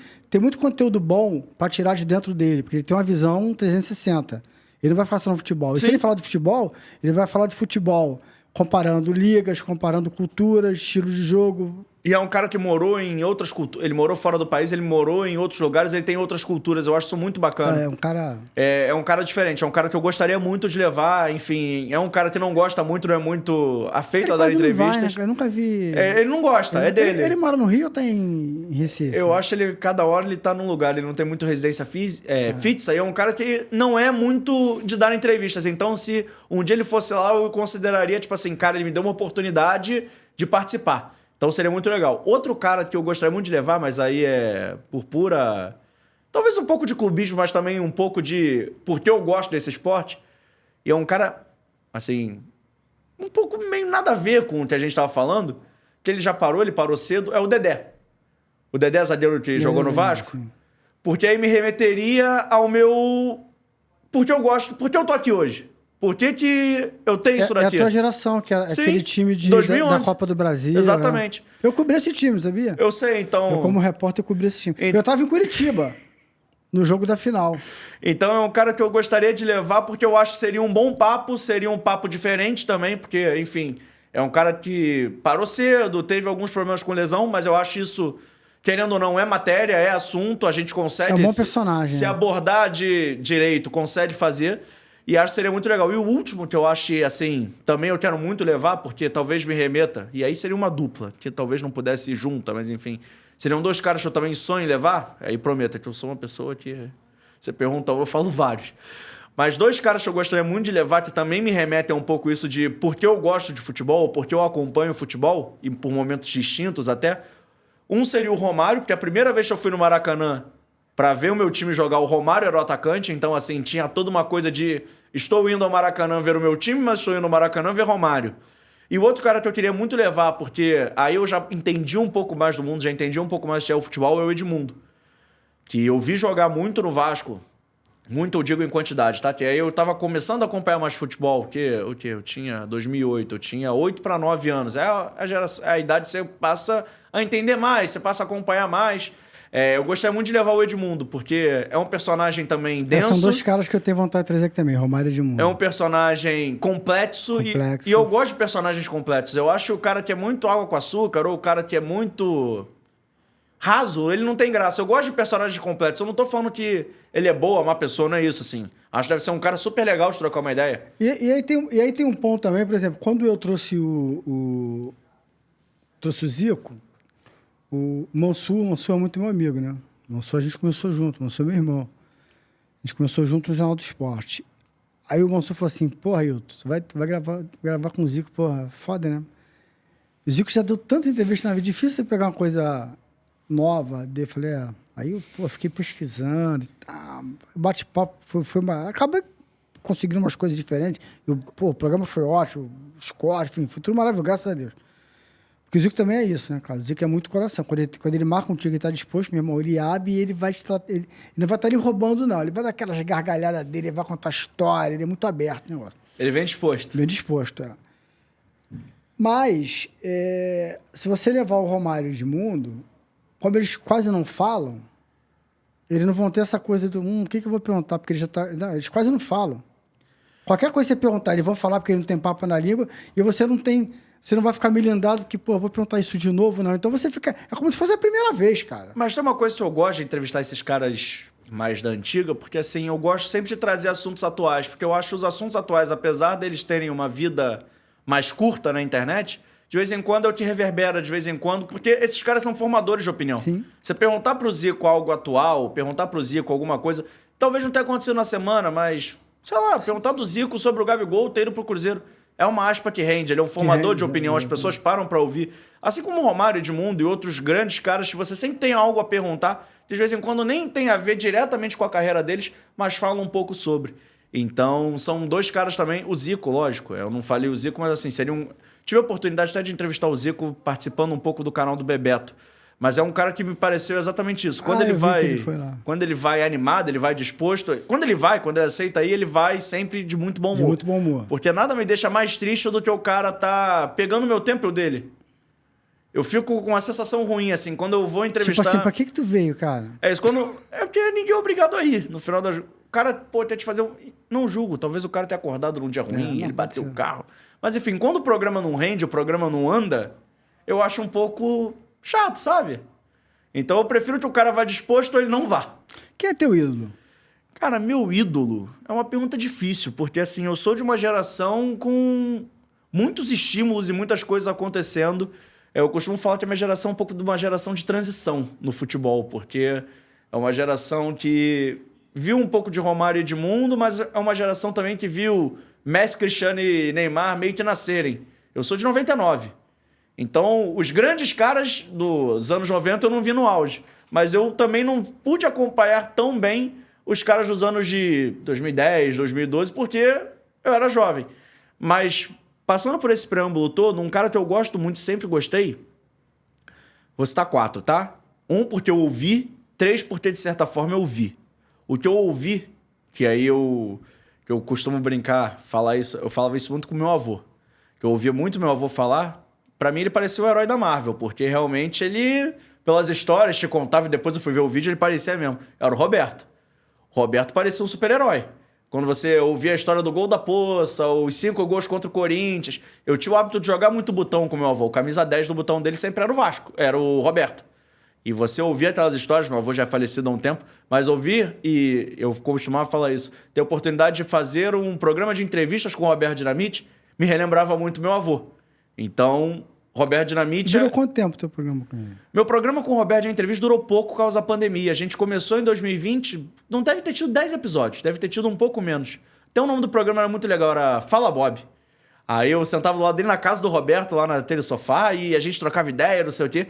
conteúdo bom pra tirar de dentro dele. Porque ele tem uma visão 360. Ele não vai falar só no futebol. E se ele falar do futebol, ele vai falar de futebol comparando ligas, comparando culturas, estilos de jogo... E é um cara que morou em outras culturas. Ele morou fora do país, ele morou em outros lugares, ele tem outras culturas. Eu acho isso muito bacana. É um cara... É um cara diferente, é um cara que eu gostaria muito de levar. Enfim, é um cara que não gosta muito, não é muito afeito a dar entrevistas. Vai, né? Eu nunca vi... ele não gosta, é dele. Ele mora no Rio ou tá em Recife? Eu acho que ele, cada hora ele tá num lugar, ele não tem muito residência fixa. E é um cara que não é muito de dar entrevistas. Então, se um dia ele fosse lá, eu consideraria, tipo assim, cara, ele me deu uma oportunidade de participar. Então seria muito legal. Outro cara que eu gostaria muito de levar, mas aí é por pura... Talvez um pouco de clubismo, mas também um pouco de... Porque eu gosto desse esporte. E é um cara, assim... Um pouco meio nada a ver com o que a gente tava falando. Que ele parou cedo. É o Dedé. O Dedé zagueiro que jogou no Vasco. Sim. Porque aí me remeteria ao meu... Porque eu gosto... Porque eu tô aqui hoje. Por que eu tenho isso daqui? É a tua geração, que era aquele time da Copa do Brasil. Exatamente. Né? Eu cobri esse time, sabia? Eu sei, então... Eu, como repórter, eu cobri esse time. Eu tava em Curitiba, no jogo da final. Então é um cara que eu gostaria de levar, porque eu acho que seria um bom papo, seria um papo diferente também, porque, enfim, é um cara que parou cedo, teve alguns problemas com lesão, mas eu acho isso... Querendo ou não, é matéria, é assunto, a gente consegue... É um bom personagem. Se abordar de direito, consegue fazer... E acho que seria muito legal. E o último que eu acho, assim, também eu quero muito levar, porque talvez me remeta, e aí seria uma dupla, que talvez não pudesse ir junta, mas enfim. Seriam 2 caras que eu também sonho em levar, aí prometa que eu sou uma pessoa que... Você pergunta, eu falo vários. Mas 2 caras que eu gostaria muito de levar, que também me remetem um pouco isso de porque eu gosto de futebol, porque eu acompanho futebol, e por momentos distintos até. Um seria o Romário, porque a primeira vez que eu fui no Maracanã, pra ver o meu time jogar, o Romário era o atacante, então assim, tinha toda uma coisa de estou indo ao Maracanã ver o meu time, mas estou indo ao Maracanã ver Romário. E o outro cara que eu queria muito levar, porque aí eu já entendi um pouco mais do mundo, já entendi um pouco mais do que é o futebol, é o Edmundo. Que eu vi jogar muito no Vasco, muito eu digo em quantidade, tá? Que aí eu tava começando a acompanhar mais futebol, eu tinha 2008, eu tinha 8 para 9 anos. É a idade que você passa a entender mais, você passa a acompanhar mais. Eu gostaria muito de levar o Edmundo, porque é um personagem também denso. São dois caras que eu tenho vontade de trazer aqui também, Romário e Edmundo. É um personagem complexo. E eu gosto de personagens complexos. Eu acho que o cara que é muito água com açúcar ou o cara que é muito raso, ele não tem graça. Eu gosto de personagens completos. Eu não tô falando que ele é boa, má pessoa, não é isso, assim. Acho que deve ser um cara super legal de trocar uma ideia. E aí tem um ponto também, por exemplo, quando eu trouxe trouxe o Zico, o Mansur é muito meu amigo, né? O Mansur a gente começou junto, o Mansur é meu irmão. A gente começou junto no Jornal do Esporte. Aí o Mansur falou assim, porra, Ailton, tu vai gravar com o Zico, porra, foda, né? O Zico já deu tanta entrevista na vida, difícil você pegar uma coisa nova. Eu falei, aí eu fiquei pesquisando e tal. O bate-papo acabei conseguindo umas coisas diferentes. O programa foi ótimo, os cortes, enfim, foi tudo maravilhoso, graças a Deus. Porque o Zico também é isso, né, cara? O Zico é muito coração. Quando ele marca contigo, ele tá disposto, meu irmão, ele abre e ele vai ele não vai estar ali roubando, não. Ele vai dar aquelas gargalhadas dele, ele vai contar história, ele é muito aberto o negócio. Ele vem disposto. Vem disposto, Mas, se você levar o Romário e o Edmundo, como eles quase não falam, eles não vão ter essa coisa do, o que eu vou perguntar? Porque ele já tá... Não, eles quase não falam. Qualquer coisa que você perguntar, eles vão falar porque ele não tem papo na língua e você não vai ficar milindado porque, eu vou perguntar isso de novo, não. Então você fica... É como se fosse a primeira vez, cara. Mas tem uma coisa que eu gosto de entrevistar esses caras mais da antiga, porque assim, eu gosto sempre de trazer assuntos atuais, porque eu acho os assuntos atuais, apesar deles terem uma vida mais curta na internet, de vez em quando eu te reverbero, de vez em quando, porque esses caras são formadores de opinião. Sim. Você perguntar pro Zico algo atual, perguntar pro Zico alguma coisa, talvez não tenha acontecido na semana, mas, sei lá, perguntar do Zico sobre o Gabigol ter ido pro Cruzeiro. É uma aspa que rende, ele é um formador de opinião, as pessoas param pra ouvir. Assim como o Romário, Edmundo e outros grandes caras que você sempre tem algo a perguntar, de vez em quando nem tem a ver diretamente com a carreira deles, mas falam um pouco sobre. Então, são dois caras também, o Zico, lógico, eu não falei o Zico, mas assim, tive a oportunidade até de entrevistar o Zico participando um pouco do canal do Bebeto. Mas é um cara que me pareceu exatamente isso. Quando quando ele vai animado, ele vai disposto. Quando ele aceita aí, ele vai sempre de muito bom humor. De muito bom humor. Porque nada me deixa mais triste do que o cara tá pegando o meu tempo e o dele. Eu fico com uma sensação ruim, assim, quando eu vou entrevistar... Tipo assim, pra que tu veio, cara? É isso, é porque ninguém é obrigado a ir. No final o cara pode até te fazer... Não julgo, talvez o cara tenha acordado num dia ruim, ele bateu o carro. Mas enfim, quando o programa não rende, o programa não anda, eu acho um pouco chato, sabe? Então eu prefiro que o cara vá disposto ou ele não vá. Quem é teu ídolo? Cara, meu ídolo é uma pergunta difícil, porque assim, eu sou de uma geração com muitos estímulos e muitas coisas acontecendo. Eu costumo falar que a minha geração é um pouco de uma geração de transição no futebol, porque é uma geração que viu um pouco de Romário e Edmundo, mas é uma geração também que viu Messi, Cristiano e Neymar meio que nascerem. Eu sou de 99. Então, os grandes caras dos anos 90 eu não vi no auge. Mas eu também não pude acompanhar tão bem os caras dos anos de 2010, 2012, porque eu era jovem. Mas, passando por esse preâmbulo todo, um cara que eu gosto muito, sempre gostei, vou citar 4, tá? 1, porque eu ouvi, 3, porque de certa forma eu vi. O que eu ouvi, que aí eu costumo brincar, eu falava isso muito com meu avô. Eu ouvia muito meu avô falar. Pra mim, ele parecia o herói da Marvel, porque realmente ele, pelas histórias, te contava, e depois eu fui ver o vídeo, ele parecia mesmo. Era o Roberto. O Roberto parecia um super-herói. Quando você ouvia a história do gol da Poça, os 5 gols contra o Corinthians, eu tinha o hábito de jogar muito botão com meu avô. O camisa 10 do botão dele sempre era o Vasco, era o Roberto. E você ouvia aquelas histórias, meu avô já é falecido há um tempo, mas ouvir, e eu costumava falar isso, ter a oportunidade de fazer um programa de entrevistas com o Roberto Dinamite, me relembrava muito meu avô. Então, Roberto Dinamite... Durou quanto tempo o teu programa com ele? Meu programa com o Roberto de entrevista durou pouco por causa da pandemia. A gente começou em 2020, não deve ter tido 10 episódios, deve ter tido um pouco menos. Até o nome do programa era muito legal, era Fala Bob. Aí eu sentava do lado dele na casa do Roberto, lá na Telesofá, e a gente trocava ideia, não sei o quê.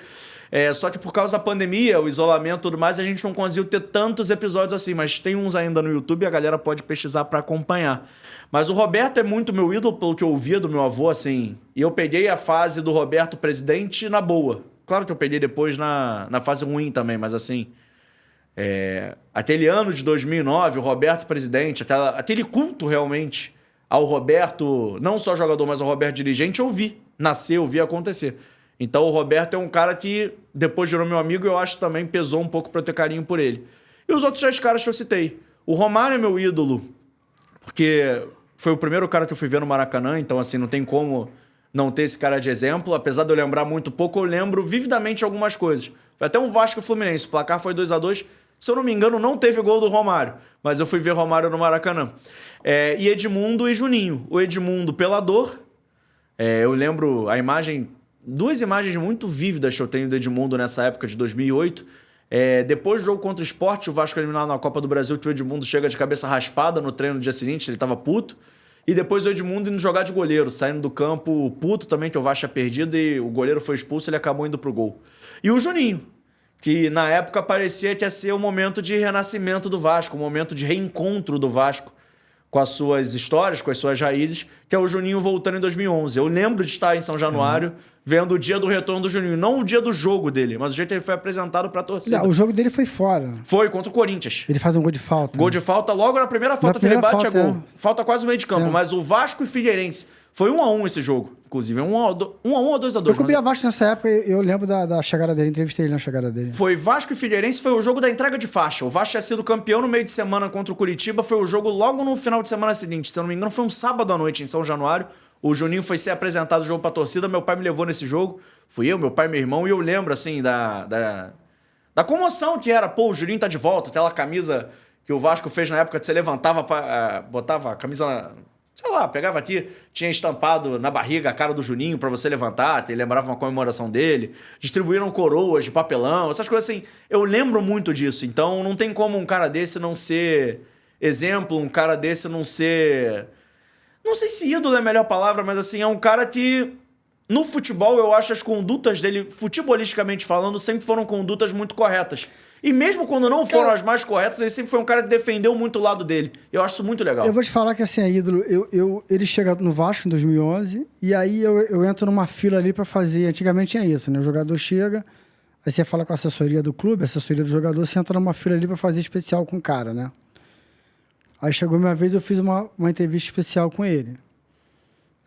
Só que por causa da pandemia, o isolamento e tudo mais, a gente não conseguiu ter tantos episódios assim. Mas tem uns ainda no YouTube e a galera pode pesquisar pra acompanhar. Mas o Roberto é muito meu ídolo, pelo que eu ouvia do meu avô, assim. E eu peguei a fase do Roberto presidente na boa. Claro que eu peguei depois na fase ruim também, mas assim... aquele ano de 2009, o Roberto presidente, aquele culto realmente ao Roberto, não só jogador, mas ao Roberto dirigente, eu vi nascer, eu vi acontecer. Então o Roberto é um cara que depois virou meu amigo e eu acho que também pesou um pouco pra eu ter carinho por ele. E os outros 3 caras que eu citei. O Romário é meu ídolo, porque foi o primeiro cara que eu fui ver no Maracanã, então assim, não tem como não ter esse cara de exemplo. Apesar de eu lembrar muito pouco, eu lembro vividamente algumas coisas. Foi até um Vasco e Fluminense, o placar foi 2-2. Se eu não me engano, não teve gol do Romário, mas eu fui ver Romário no Maracanã. E Edmundo e Juninho. O Edmundo pela dor. Eu lembro a imagem, 2 imagens muito vívidas que eu tenho do Edmundo nessa época de 2008. Depois do jogo contra o Sport, o Vasco eliminado na Copa do Brasil, que o Edmundo chega de cabeça raspada no treino no dia seguinte, ele tava puto. E depois o Edmundo indo jogar de goleiro, saindo do campo puto também, que o Vasco tinha perdido e o goleiro foi expulso, ele acabou indo pro gol. E o Juninho, que na época parecia que ia ser um momento de renascimento do Vasco, um momento de reencontro do Vasco com as suas histórias, com as suas raízes, que é o Juninho voltando em 2011. Eu lembro de estar em São Januário vendo o dia do retorno do Juninho. Não o dia do jogo dele, mas o jeito que ele foi apresentado pra torcida. Não, o jogo dele foi fora. Foi contra o Corinthians. Ele faz um gol de falta. Gol de falta, logo na primeira falta que ele bate é gol. Falta quase o meio de campo, É. mas o Vasco e Figueirense. Foi 1-1 esse jogo, inclusive. 1-1 ou 2-2? Eu cobria Vasco nessa época e eu lembro da chegada dele, entrevistei ele na chegada dele. Foi Vasco e Figueirense, foi o jogo da entrega de faixa. O Vasco tinha sido campeão no meio de semana contra o Curitiba, foi o jogo logo no final de semana seguinte. Se eu não me engano, foi um sábado à noite em São Januário. O Juninho foi ser apresentado o jogo pra torcida, meu pai me levou nesse jogo. Fui eu, meu pai e meu irmão, e eu lembro, assim, da comoção que era. Pô, o Juninho tá de volta, aquela camisa que o Vasco fez na época que você levantava, botava a camisa na... Sei lá, pegava aqui, tinha estampado na barriga a cara do Juninho pra você levantar, ele lembrava uma comemoração dele. Distribuíram coroas de papelão, essas coisas assim. Eu lembro muito disso, então não tem como um cara desse não ser exemplo, um cara desse não ser... Não sei se ídolo é a melhor palavra, mas assim, é um cara que... No futebol, eu acho as condutas dele, futebolisticamente falando, sempre foram condutas muito corretas. E mesmo quando não foram as mais corretas, ele sempre foi um cara que defendeu muito o lado dele. Eu acho isso muito legal. Eu vou te falar que, assim, é ídolo. Ele chega no Vasco em 2011 e aí eu entro numa fila ali pra fazer... Antigamente tinha isso, né? O jogador chega, aí você fala com a assessoria do clube, a assessoria do jogador, você entra numa fila ali pra fazer especial com o cara, né? Aí chegou uma vez, eu fiz uma entrevista especial com ele.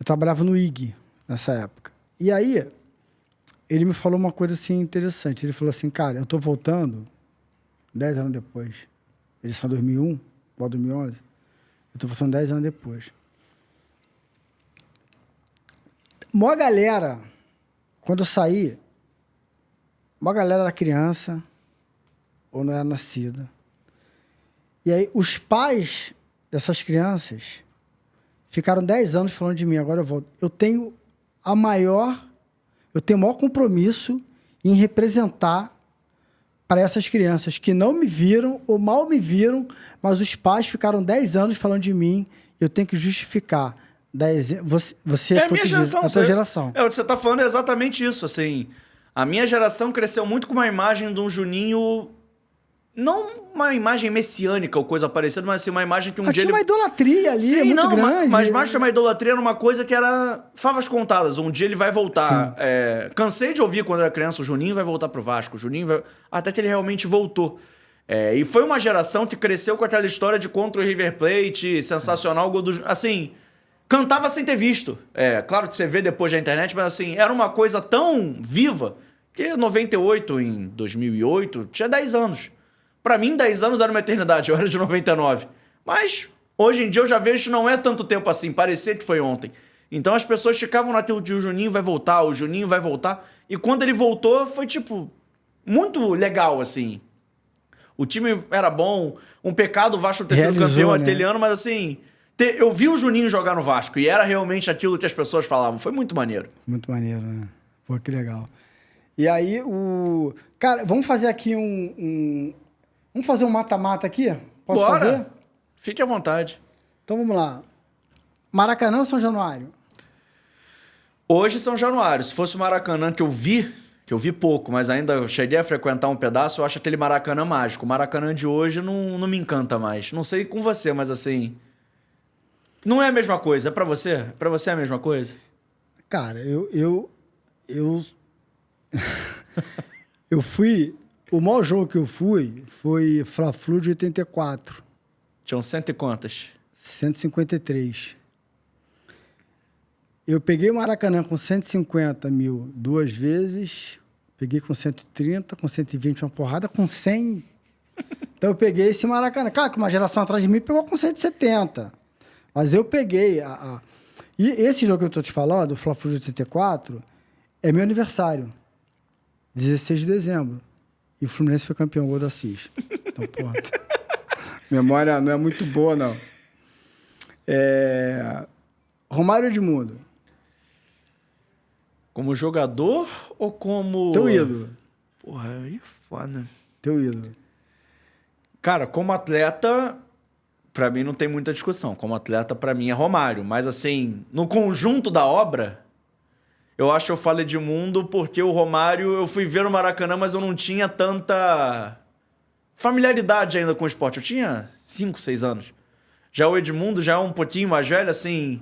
Eu trabalhava no IG nessa época. E aí, ele me falou uma coisa assim interessante. Ele falou assim, cara, eu tô voltando 10 anos depois. Ele saiu em 2001, igual 2011. Eu tô voltando 10 anos depois. Mó galera, quando eu saí, mó galera era criança ou não era nascida. E aí, os pais dessas crianças ficaram 10 anos falando de mim, agora eu volto. Eu tenho o maior compromisso em representar para essas crianças que não me viram ou mal me viram, mas os pais ficaram 10 anos falando de mim, eu tenho que justificar. Você É a minha geração. a sua geração. O que você tá falando é exatamente isso, assim. A minha geração cresceu muito com uma imagem de um Juninho... Não uma imagem messiânica ou coisa parecida, mas assim, uma imagem que um dia Tinha ele... uma idolatria ali, muito grande. Mas mais que uma idolatria era uma coisa que era favas contadas. Um dia ele vai voltar. Cansei de ouvir quando era criança, o Juninho vai voltar pro Vasco, o Juninho vai... Até que ele realmente voltou. E foi uma geração que cresceu com aquela história de contra o River Plate, sensacional, gol do... Assim, cantava sem ter visto. Claro que você vê depois da internet, mas assim, era uma coisa tão viva que 98 em 2008 tinha 10 anos. Pra mim, 10 anos era uma eternidade, eu era de 99. Mas, hoje em dia, eu já vejo que não é tanto tempo assim, parecia que foi ontem. Então, as pessoas ficavam naquilo de o Juninho vai voltar, o Juninho vai voltar. E quando ele voltou, foi, tipo, muito legal, assim. O time era bom, um pecado o Vasco ter sido campeão aquele ano, mas, assim, eu vi o Juninho jogar no Vasco e era realmente aquilo que as pessoas falavam. Foi muito maneiro. Muito maneiro, né? Pô, que legal. E aí, Cara, vamos fazer aqui Vamos fazer um mata-mata aqui? Posso fazer? Fique à vontade. Então vamos lá. Maracanã ou São Januário? Hoje São Januário. Se fosse o Maracanã que eu vi pouco, mas ainda cheguei a frequentar um pedaço, eu acho aquele Maracanã mágico. O Maracanã de hoje não me encanta mais. Não sei com você, mas assim... Não é a mesma coisa. É pra você? Pra você é a mesma coisa? Cara, eu fui... O maior jogo que eu fui foi Fla-Flu de 84. Tinham 100 e quantas? 153. Eu peguei o Maracanã com 150 mil 2 vezes, peguei com 130, com 120 uma porrada, com 100. Então eu peguei esse Maracanã. Claro que uma geração atrás de mim pegou com 170. Mas eu peguei. E esse jogo que eu tô te falando, o Fla-Flu de 84, é meu aniversário. 16 de dezembro. E o Fluminense foi campeão, gol do Assis. Então, porra. Memória não é muito boa, não. Romário Edmundo. Como jogador ou como... Teu ídolo. Porra, aí é foda. Teu ídolo. Cara, como atleta, pra mim não tem muita discussão. Como atleta, pra mim é Romário. Mas assim, no conjunto da obra, eu acho que eu falo Edmundo porque o Romário, eu fui ver no Maracanã, mas eu não tinha tanta familiaridade ainda com o esporte. Eu tinha 5, 6 anos. Já o Edmundo já é um pouquinho mais velho, assim...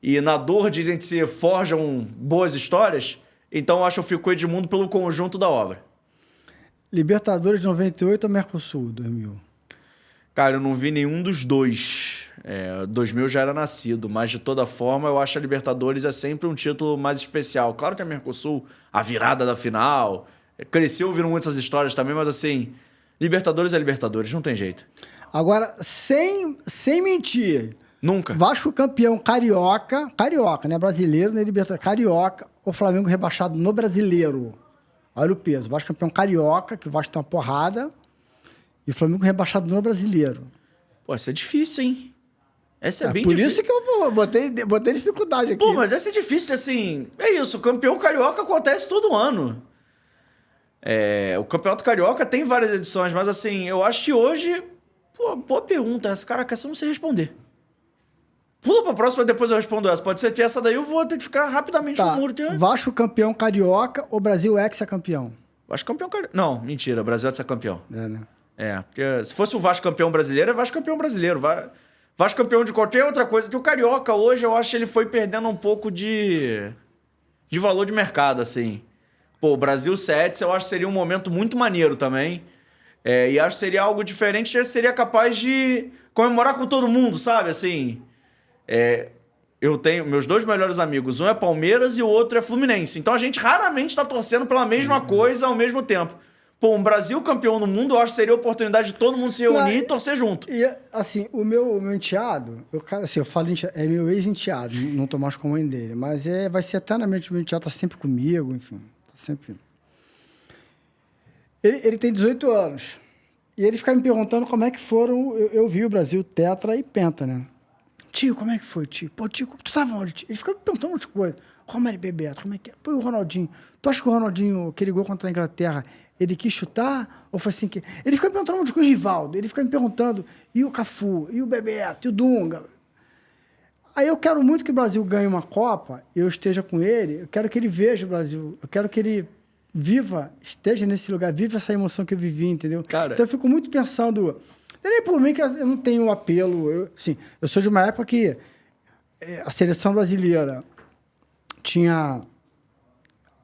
E na dor dizem que se forjam boas histórias. Então eu acho que eu fico com o Edmundo pelo conjunto da obra. Libertadores de 98 ou Mercosul 2000? Cara, eu não vi nenhum dos dois. 2000 já era nascido, mas de toda forma eu acho que a Libertadores é sempre um título mais especial. Claro que a Mercosul, a virada da final, cresceu ouvindo muitas histórias também, mas assim, Libertadores é Libertadores, não tem jeito. Agora, sem mentir... Nunca. Vasco campeão carioca, né? Brasileiro, né? Libertadores, carioca, ou Flamengo rebaixado no brasileiro. Olha o peso. Vasco campeão carioca, que o Vasco tem uma porrada, e o Flamengo rebaixado no brasileiro. Pô, essa é difícil, hein? Essa é bem difícil. Por isso que eu botei dificuldade aqui. Pô, mas essa é difícil, assim... É isso, o campeão carioca acontece todo ano. O Campeonato Carioca tem várias edições, mas assim, eu acho que hoje... Pô, boa pergunta essa. Caraca, essa eu não sei responder. Pula pra próxima, depois eu respondo essa. Pode ser que essa daí eu vou ter que ficar rapidamente no muro. Vasco campeão carioca ou Brasil ex-campeão? Vasco campeão carioca. Não, mentira. Brasil é campeão. Né? Porque se fosse o Vasco campeão brasileiro, é Vasco campeão brasileiro. Vasco campeão de qualquer outra coisa. Porque o carioca hoje, eu acho que ele foi perdendo um pouco de valor de mercado, assim. Pô, o Brasil 7, eu acho que seria um momento muito maneiro também. E acho que seria algo diferente. Já seria capaz de comemorar com todo mundo, sabe? Assim... Eu tenho meus 2 melhores amigos, um é Palmeiras e o outro é Fluminense. Então a gente raramente tá torcendo pela mesma coisa ao mesmo tempo. Pô, um Brasil campeão no mundo, eu acho que seria a oportunidade de todo mundo se reunir e torcer junto. E, assim, o meu enteado, eu falo enteado, é meu ex-enteado, não tô mais com a mãe dele, mas vai ser eternamente, o meu enteado tá sempre comigo, enfim, tá sempre... Ele tem 18 anos, e ele fica me perguntando como é que foram, eu vi o Brasil tetra e penta, né? Tio, como é que foi, tio? Pô, tio, tu tava onde, tio? Ele fica me perguntando um monte de coisa. Romário e Bebeto, como é que é? Pô, o Ronaldinho. Tu acha que o Ronaldinho, aquele gol contra a Inglaterra, ele quis chutar? Ou foi assim que... Ele fica me perguntando um monte de coisa, o Rivaldo. Ele fica me perguntando, e o Cafu? E o Bebeto? E o Dunga? Aí eu quero muito que o Brasil ganhe uma Copa, eu esteja com ele, eu quero que ele veja o Brasil, eu quero que ele esteja nesse lugar, viva essa emoção que eu vivi, entendeu? Cara... Então eu fico muito pensando... Não é nem por mim que eu não tenho um apelo. Eu sou de uma época que a seleção brasileira tinha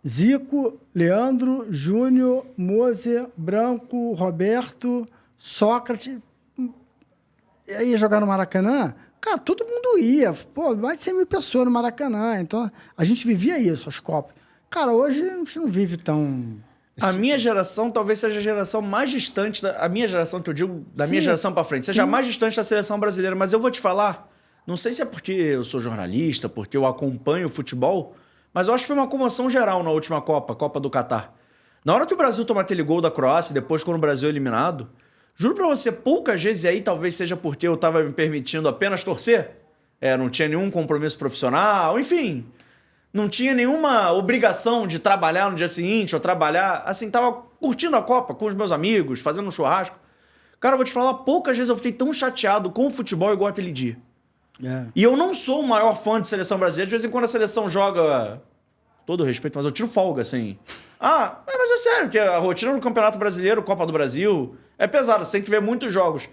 Zico, Leandro, Júnior, Moser, Branco, Roberto, Sócrates. E aí ia jogar no Maracanã, cara, todo mundo ia. Pô, mais de 100 mil pessoas no Maracanã. Então, a gente vivia isso, as Copas. Cara, hoje a gente não vive tão... A minha geração talvez seja a geração mais distante a minha geração, que eu digo, da minha geração pra frente, seja a mais distante da seleção brasileira. Mas eu vou te falar, não sei se é porque eu sou jornalista, porque eu acompanho o futebol, mas eu acho que foi uma comoção geral na última Copa, Copa do Catar. Na hora que o Brasil tomou aquele gol da Croácia, depois quando o Brasil é eliminado, juro pra você, poucas vezes, e aí talvez seja porque eu tava me permitindo apenas torcer, não tinha nenhum compromisso profissional, enfim... Não tinha nenhuma obrigação de trabalhar no dia seguinte ou trabalhar... Assim, tava curtindo a Copa com os meus amigos, fazendo um churrasco. Cara, eu vou te falar, poucas vezes eu fiquei tão chateado com o futebol igual aquele dia. E eu não sou o maior fã de seleção brasileira. De vez em quando a seleção joga... Todo respeito, mas eu tiro folga, assim. Mas é sério, que a rotina do Campeonato Brasileiro, Copa do Brasil, é pesada. Você tem que ver muitos jogos.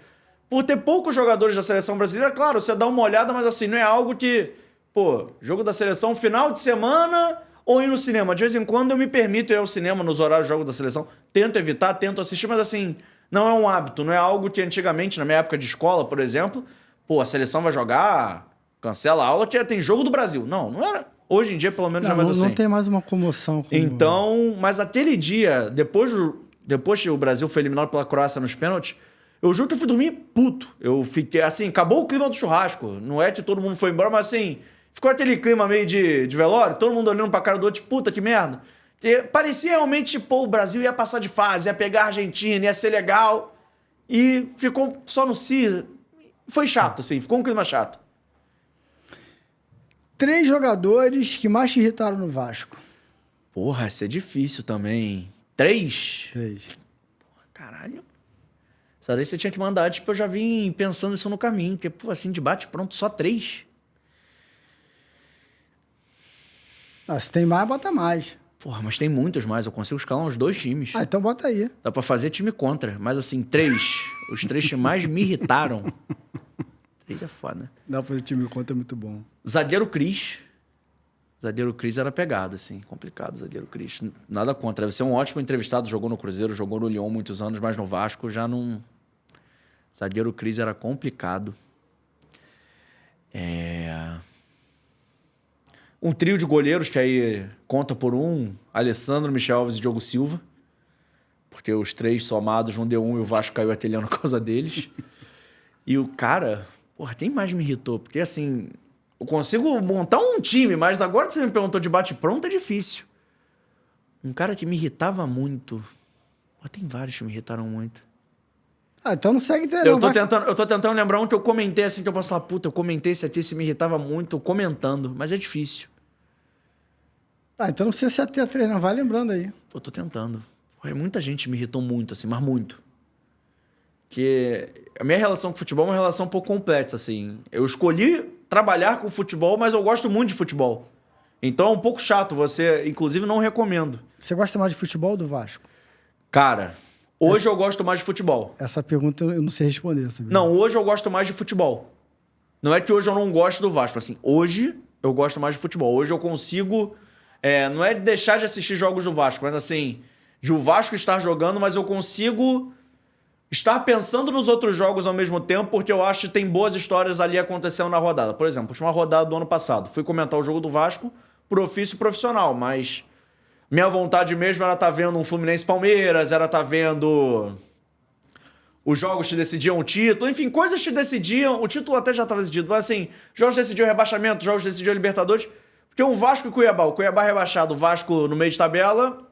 Por ter poucos jogadores da seleção brasileira, claro, você dá uma olhada, mas assim, não é algo que... Pô, jogo da seleção, final de semana ou ir no cinema. De vez em quando eu me permito ir ao cinema nos horários do jogo da seleção. Tento evitar, tento assistir, mas assim, não é um hábito. Não é algo que antigamente, na minha época de escola, por exemplo, pô, a seleção vai jogar, cancela a aula, tem jogo do Brasil. Não era. Hoje em dia, pelo menos, já é mais assim. Não tem mais uma comoção. Então, mas aquele dia, depois que o Brasil foi eliminado pela Croácia nos pênaltis, eu juro que eu fui dormir puto. Eu fiquei, assim, acabou o clima do churrasco. Não é que todo mundo foi embora, mas assim, ficou aquele clima meio de velório, todo mundo olhando pra cara do outro, tipo, puta, que merda. E parecia realmente, tipo, o Brasil ia passar de fase, ia pegar a Argentina, ia ser legal. E ficou só no si. Foi chato, assim, ficou um clima chato. 3 jogadores que mais te irritaram no Vasco. Porra, isso é difícil também. 3? 3. Porra, caralho. Essa daí você tinha que mandar, tipo, eu já vim pensando isso no caminho. Porque, pô, assim, de bate pronto, só 3. Se tem mais, bota mais. Porra, mas tem muitos mais. Eu consigo escalar uns 2 times. Então bota aí. Dá pra fazer time contra. Mas, assim, 3. Os 3 que mais me irritaram. 3 é foda. Dá pra fazer time contra, é muito bom. Zagueiro Cris. Zagueiro Cris era pegado, assim. Complicado, zagueiro Cris. Nada contra. Deve ser um ótimo entrevistado. Jogou no Cruzeiro, jogou no Lyon muitos anos, mas no Vasco já não... Zagueiro Cris era complicado. Um trio de goleiros, que aí conta por um. Alessandro, Michel Alves e Diogo Silva. Porque os 3 somados não deu 1 e o Vasco caiu atelhando por causa deles. E o cara... Porra, quem mais me irritou? Porque, assim... Eu consigo montar um time, mas agora que você me perguntou de bate-pronto, é difícil. Um cara que me irritava muito... Pô, tem vários que me irritaram muito. Então não segue ter, Eu tô tentando lembrar um que eu comentei, assim, que eu posso falar, puta, eu comentei esse aqui, se me irritava muito, comentando. Mas é difícil. Então não sei se é T3, não. Vai lembrando aí. Pô, tô tentando. Muita gente me irritou muito, assim, mas muito. Que a minha relação com o futebol é uma relação um pouco complexa, assim. Eu escolhi trabalhar com futebol, mas eu gosto muito de futebol. Então é um pouco chato, você, inclusive, não recomendo. Você gosta mais de futebol ou do Vasco? Cara, hoje eu gosto mais de futebol. Essa pergunta eu não sei responder, sabe? Não, hoje eu gosto mais de futebol. Não é que hoje eu não gosto do Vasco, assim, hoje eu gosto mais de futebol. Hoje eu consigo, não é deixar de assistir jogos do Vasco, mas assim, de o Vasco estar jogando, mas eu consigo estar pensando nos outros jogos ao mesmo tempo, porque eu acho que tem boas histórias ali acontecendo na rodada. Por exemplo, última rodada do ano passado, fui comentar o jogo do Vasco por ofício profissional, mas minha vontade mesmo era estar vendo um Fluminense Palmeiras, era estar vendo os jogos que decidiam o título, enfim, coisas que decidiam, o título até já estava decidido, mas assim, jogos decidiam o rebaixamento, jogos decidiam a Libertadores, porque o Vasco e o Cuiabá rebaixado, o Vasco no meio de tabela,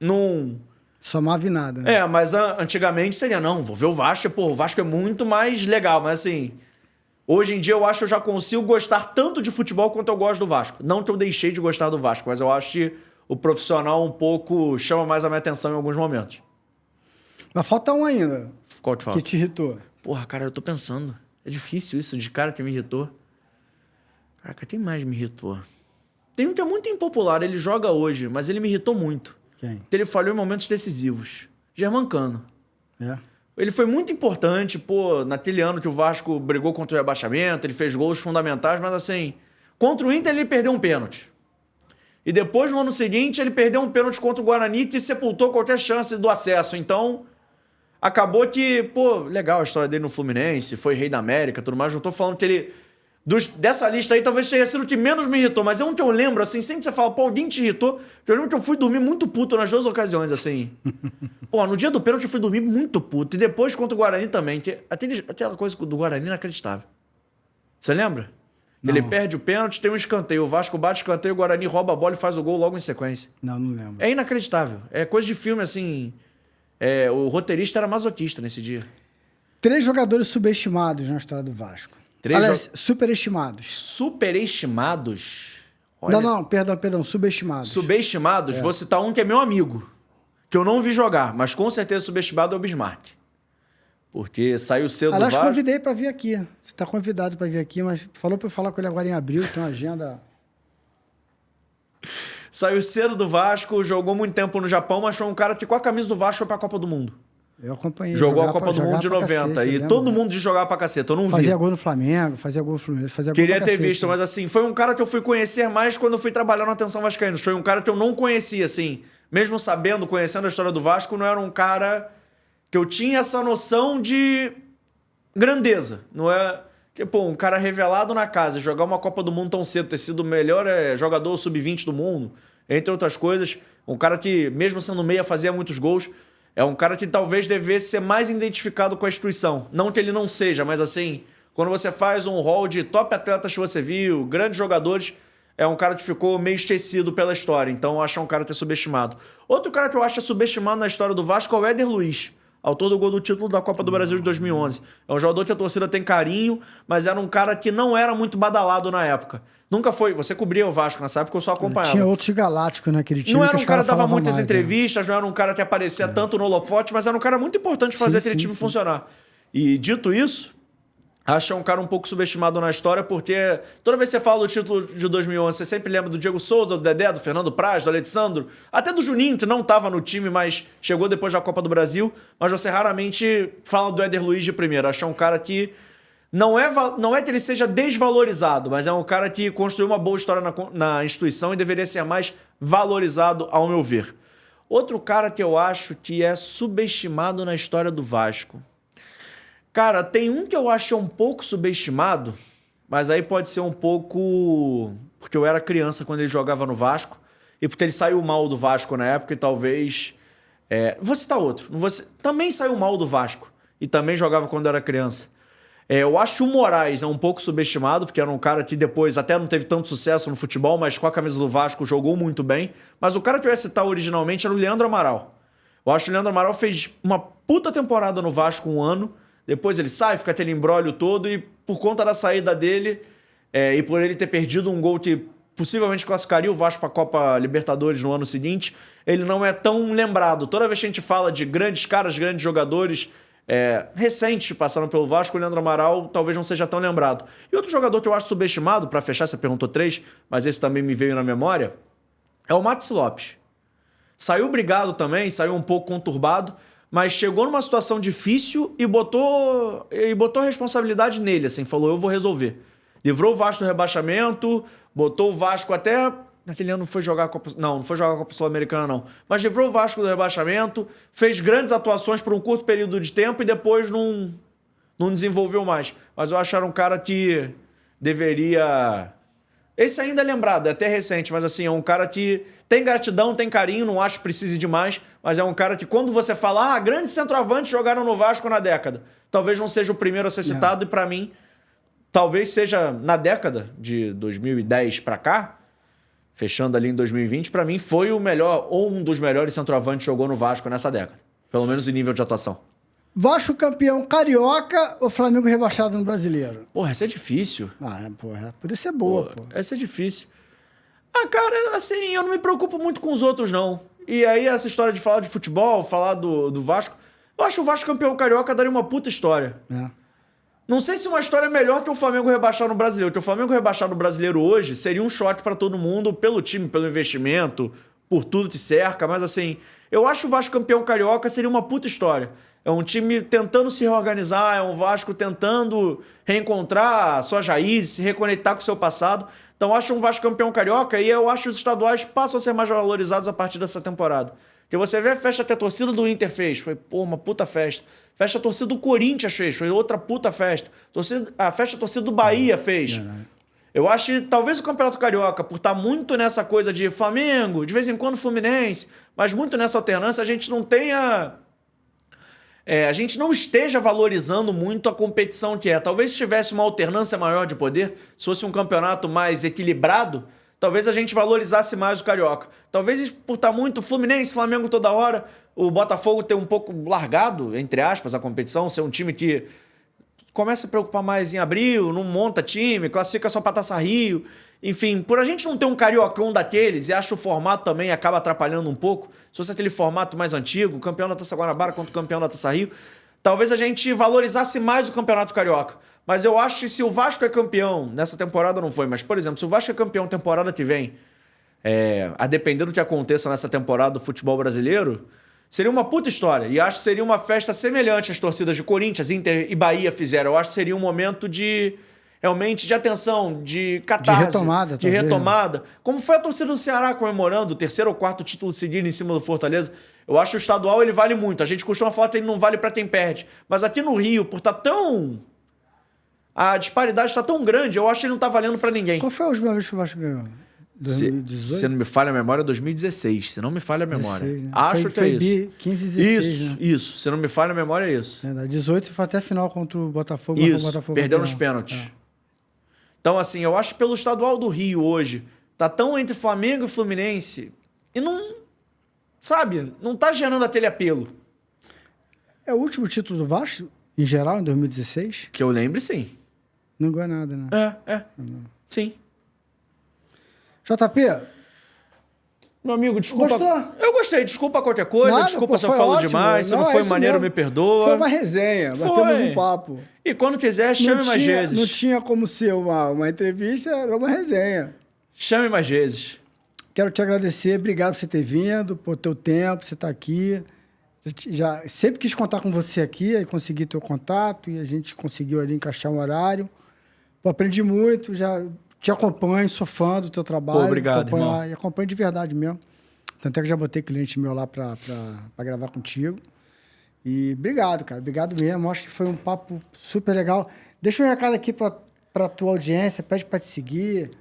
não... Somava em nada. Né? Mas antigamente seria, não, vou ver o Vasco, pô, o Vasco é muito mais legal, mas assim, hoje em dia eu acho que eu já consigo gostar tanto de futebol quanto eu gosto do Vasco. Não que eu deixei de gostar do Vasco, mas eu acho que o profissional um pouco chama mais a minha atenção em alguns momentos. Mas falta um ainda. Qual te falta? Que te irritou? Porra, cara, eu tô pensando. É difícil isso, de cara que me irritou. Caraca, quem mais me irritou? Tem um que é muito impopular, ele joga hoje, mas ele me irritou muito. Quem? Ele falhou em momentos decisivos. Germancano. Ele foi muito importante, pô, naquele ano que o Vasco brigou contra o rebaixamento, ele fez gols fundamentais, mas assim, contra o Inter ele perdeu um pênalti. E depois, no ano seguinte, ele perdeu um pênalti contra o Guarani que sepultou qualquer chance do acesso. Então, acabou que, pô, legal a história dele no Fluminense, foi rei da América, tudo mais. Não tô falando que ele... Dessa lista aí, talvez tenha sido o que menos me irritou, mas é um que eu lembro, assim, sempre que você fala, pô, alguém te irritou, eu lembro que eu fui dormir muito puto nas 2 ocasiões, assim. Pô, no dia do pênalti eu fui dormir muito puto, e depois contra o Guarani também, que aquela coisa do Guarani inacreditável. Você lembra? Não. Ele perde o pênalti, tem um escanteio, o Vasco bate o escanteio, o Guarani rouba a bola e faz o gol logo em sequência. Não lembro. É inacreditável, é coisa de filme, assim, o roteirista era masoquista nesse dia. 3 jogadores subestimados na história do Vasco. Aliás, superestimados. Superestimados? Olha, Não, perdão, subestimados. Subestimados? Vou citar um que é meu amigo, que eu não vi jogar, mas com certeza subestimado é o Bismarck. Porque saiu cedo do Aliás, Vasco. convidei para vir aqui. Você está convidado para vir aqui, mas falou para eu falar com ele agora em abril, tem uma agenda... Saiu cedo do Vasco, jogou muito tempo no Japão, mas foi um cara que com a camisa do Vasco foi pra Copa do Mundo. Eu acompanhei. Jogou a Copa do Mundo de 90. Cacete, e todo mundo de jogar pra caceta. Eu não vi. Fazia gol no Flamengo, fazia gol no Fluminense, fazia gol Queria pra ter cacete, visto, né? mas assim, foi um cara que eu fui conhecer mais quando eu fui trabalhar na Atenção Vascaínos. Foi um cara que eu não conhecia, assim. Mesmo sabendo, conhecendo a história do Vasco, não era um cara que eu tinha essa noção de grandeza. Não é... Pô, um cara revelado na casa, jogar uma Copa do Mundo tão cedo, ter sido o melhor jogador sub-20 do mundo, entre outras coisas. Um cara que, mesmo sendo meia, fazia muitos gols. É um cara que talvez devesse ser mais identificado com a instituição. Não que ele não seja, mas assim, quando você faz um rol de top atletas que você viu, grandes jogadores, é um cara que ficou meio esquecido pela história. Então eu acho um cara ter subestimado. Outro cara que eu acho subestimado na história do Vasco é o Éder Luiz, autor do gol do título da Copa do Brasil de 2011. É um jogador que a torcida tem carinho, mas era um cara que não era muito badalado na época. Nunca foi. Você cobria o Vasco nessa época, eu só acompanhava. Tinha outros galácticos naquele time. Não era um cara que dava muitas mais, entrevistas, não era um cara que aparecia tanto no holofote, mas era um cara muito importante para fazer aquele time funcionar. E dito isso, acho um cara um pouco subestimado na história, porque toda vez que você fala do título de 2011, você sempre lembra do Diego Souza, do Dedé, do Fernando Praz, do Alexandro, até do Juninho, que não estava no time, mas chegou depois da Copa do Brasil. Mas você raramente fala do Éder Luiz de primeira. Acho um cara que não é que ele seja desvalorizado, mas é um cara que construiu uma boa história na instituição e deveria ser mais valorizado, ao meu ver. Outro cara que eu acho que é subestimado na história do Vasco. Cara, tem um que eu acho um pouco subestimado, mas aí pode ser um pouco porque eu era criança quando ele jogava no Vasco e porque ele saiu mal do Vasco na época e talvez... Vou citar outro. Também saiu mal do Vasco e também jogava quando eu era criança. Eu acho o Moraes um pouco subestimado, porque era um cara que depois até não teve tanto sucesso no futebol, mas com a camisa do Vasco jogou muito bem. Mas o cara que eu ia citar originalmente era o Leandro Amaral. Eu acho que o Leandro Amaral fez uma puta temporada no Vasco um ano, depois ele sai, fica aquele imbróglio todo, e por conta da saída dele, e por ele ter perdido um gol que possivelmente classificaria o Vasco para a Copa Libertadores no ano seguinte, ele não é tão lembrado. Toda vez que a gente fala de grandes caras, grandes jogadores... recentes passaram pelo Vasco, o Leandro Amaral talvez não seja tão lembrado. E outro jogador que eu acho subestimado, para fechar, você perguntou 3, mas esse também me veio na memória, é o Matos Lopes. Saiu brigado também, saiu um pouco conturbado, mas chegou numa situação difícil e botou a responsabilidade nele, assim, falou, eu vou resolver. Livrou o Vasco do rebaixamento, botou o Vasco até... Naquele ano não foi jogar a Copa... Não foi jogar a Copa Sul-Americana, não. Mas livrou o Vasco do rebaixamento, fez grandes atuações por um curto período de tempo e depois não desenvolveu mais. Mas eu acho que era um cara que deveria... Esse ainda é lembrado, é até recente, mas assim, é um cara que tem gratidão, tem carinho, não acho que precise demais, mas é um cara que quando você fala, grandes centroavantes jogaram no Vasco na década, talvez não seja o primeiro a ser citado, e pra mim, talvez seja na década de 2010 pra cá, fechando ali em 2020, pra mim foi o melhor, ou um dos melhores centroavantes que jogou no Vasco nessa década. Pelo menos em nível de atuação. Vasco campeão carioca ou Flamengo rebaixado no Brasileiro? Porra, essa é difícil. Porra, por isso é boa, pô. Essa é difícil. Cara, assim, eu não me preocupo muito com os outros, não. E aí, essa história de falar de futebol, falar do Vasco... Eu acho que o Vasco campeão carioca daria uma puta história. Não sei se uma história é melhor que o Flamengo rebaixar no Brasileiro. Que o Flamengo rebaixar no Brasileiro hoje seria um choque pra todo mundo, pelo time, pelo investimento, por tudo que cerca. Mas assim, eu acho o Vasco campeão carioca seria uma puta história. É um time tentando se reorganizar, é um Vasco tentando reencontrar suas raízes, se reconectar com o seu passado. Então eu acho um Vasco campeão carioca e eu acho que os estaduais passam a ser mais valorizados a partir dessa temporada. Porque você vê a festa que a torcida do Inter fez, foi uma puta festa. Festa a torcida do Corinthians fez, foi outra puta festa. A festa a torcida do Bahia fez. Eu acho que talvez o Campeonato Carioca, por estar muito nessa coisa de Flamengo, de vez em quando Fluminense, mas muito nessa alternância, a gente não tenha... a gente não esteja valorizando muito a competição que é. Talvez se tivesse uma alternância maior de poder, se fosse um campeonato mais equilibrado, talvez a gente valorizasse mais o Carioca. Talvez por estar muito Fluminense, Flamengo toda hora, o Botafogo ter um pouco largado, entre aspas, a competição, ser um time que começa a preocupar mais em abril, não monta time, classifica só pra Taça Rio. Enfim, por a gente não ter um cariocão daqueles, e acho que o formato também acaba atrapalhando um pouco, se fosse aquele formato mais antigo, o campeão da Taça Guanabara contra o campeão da Taça Rio, talvez a gente valorizasse mais o Campeonato Carioca. Mas eu acho que se o Vasco é campeão, nessa temporada não foi, mas, por exemplo, se o Vasco é campeão temporada que vem, a depender do que aconteça nessa temporada do futebol brasileiro, seria uma puta história. E acho que seria uma festa semelhante às torcidas de Corinthians, Inter e Bahia fizeram. Eu acho que seria um momento de... realmente de atenção, de catarse, de retomada. Como foi a torcida do Ceará comemorando o 3º ou 4º título seguido em cima do Fortaleza. Eu acho que o estadual ele vale muito. A gente costuma falar que ele não vale pra quem perde. Mas aqui no Rio, por estar tão a disparidade tá tão grande, eu acho que ele não tá valendo pra ninguém. Qual foi a última vez que o Vasco ganhou? 2018? Se não me falha a memória, 2016. Se não me falha a memória. 16, né? Acho que é isso. 15, 16, isso, né? isso. Se não me falha a memória, é isso. 18 foi até a final contra o Botafogo. Isso, o Botafogo perdeu campeão. nos pênaltis. Então, assim, eu acho que pelo estadual do Rio hoje, tá tão entre Flamengo e Fluminense e não, sabe, não tá gerando aquele apelo. É o último título do Vasco, em geral, em 2016? Que eu lembre, sim. Não ganhou nada, né? Sim. JP, Meu amigo, desculpa. Gostou? Eu gostei, desculpa qualquer coisa, nada, desculpa pô, se eu foi falo ótimo. demais, se não é foi isso maneiro, mesmo. me perdoa. Foi uma resenha, batemos um papo. E quando quiser, chame mais vezes. Não tinha como ser uma entrevista, era uma resenha. Chame mais vezes. Quero te agradecer, obrigado por você ter vindo, por teu tempo, você estar aqui. Já sempre quis contar com você aqui, aí consegui teu contato e a gente conseguiu ali encaixar um horário. Pô, aprendi muito, já te acompanho, sou fã do teu trabalho. Pô, obrigado, irmão. Lá, e acompanho de verdade mesmo. Tanto é que já botei cliente meu lá para gravar contigo. E obrigado, cara. Obrigado mesmo. Acho que foi um papo super legal. Deixa um recado aqui para tua audiência. Pede para te seguir.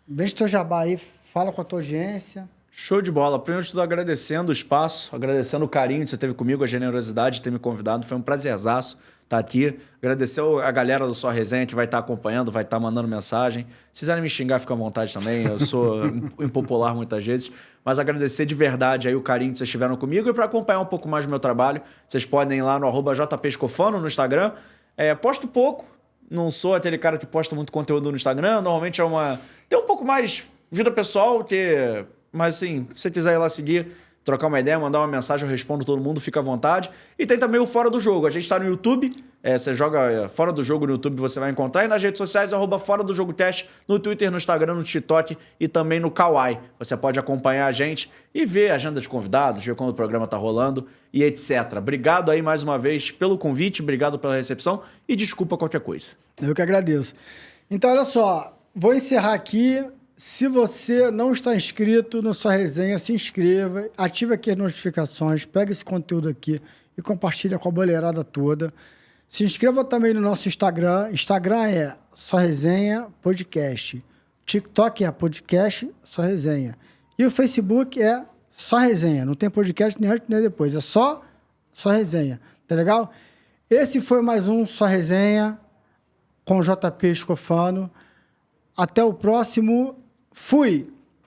Deixa teu jabá aí. Fala com a tua audiência. Show de bola. Primeiro de tudo, agradecendo o espaço, agradecendo o carinho que você teve comigo, a generosidade de ter me convidado. Foi um prazerzaço estar aqui. Agradecer a galera do Só Resenha que vai estar acompanhando, vai estar mandando mensagem. Se quiserem me xingar, fica à vontade também. Eu sou impopular muitas vezes. Mas agradecer de verdade aí o carinho que vocês tiveram comigo. E para acompanhar um pouco mais do meu trabalho, vocês podem ir lá no @jpescofano no Instagram. Posto pouco. Não sou aquele cara que posta muito conteúdo no Instagram. Normalmente tem um pouco mais vida pessoal, mas assim, se você quiser ir lá seguir, trocar uma ideia, mandar uma mensagem, eu respondo todo mundo, fica à vontade. E tem também o Fora do Jogo. A gente está no YouTube, você joga Fora do Jogo no YouTube, você vai encontrar. E nas redes sociais, @Fora do Jogo Teste, no Twitter, no Instagram, no TikTok e também no Kawaii. Você pode acompanhar a gente e ver a agenda de convidados, ver quando o programa está rolando e etc. Obrigado aí mais uma vez pelo convite, obrigado pela recepção e desculpa qualquer coisa. Eu que agradeço. Então, olha só, vou encerrar aqui. Se você não está inscrito no Sua Resenha, se inscreva, ative aqui as notificações, pega esse conteúdo aqui e compartilha com a boleirada toda. Se inscreva também no nosso Instagram. Instagram é Só Resenha Podcast. TikTok é podcast Só Resenha. E o Facebook é Só Resenha. Não tem podcast nem antes nem depois. É só Resenha. Tá legal? Esse foi mais um Só Resenha com o JP Escofano. Até o próximo. Fui!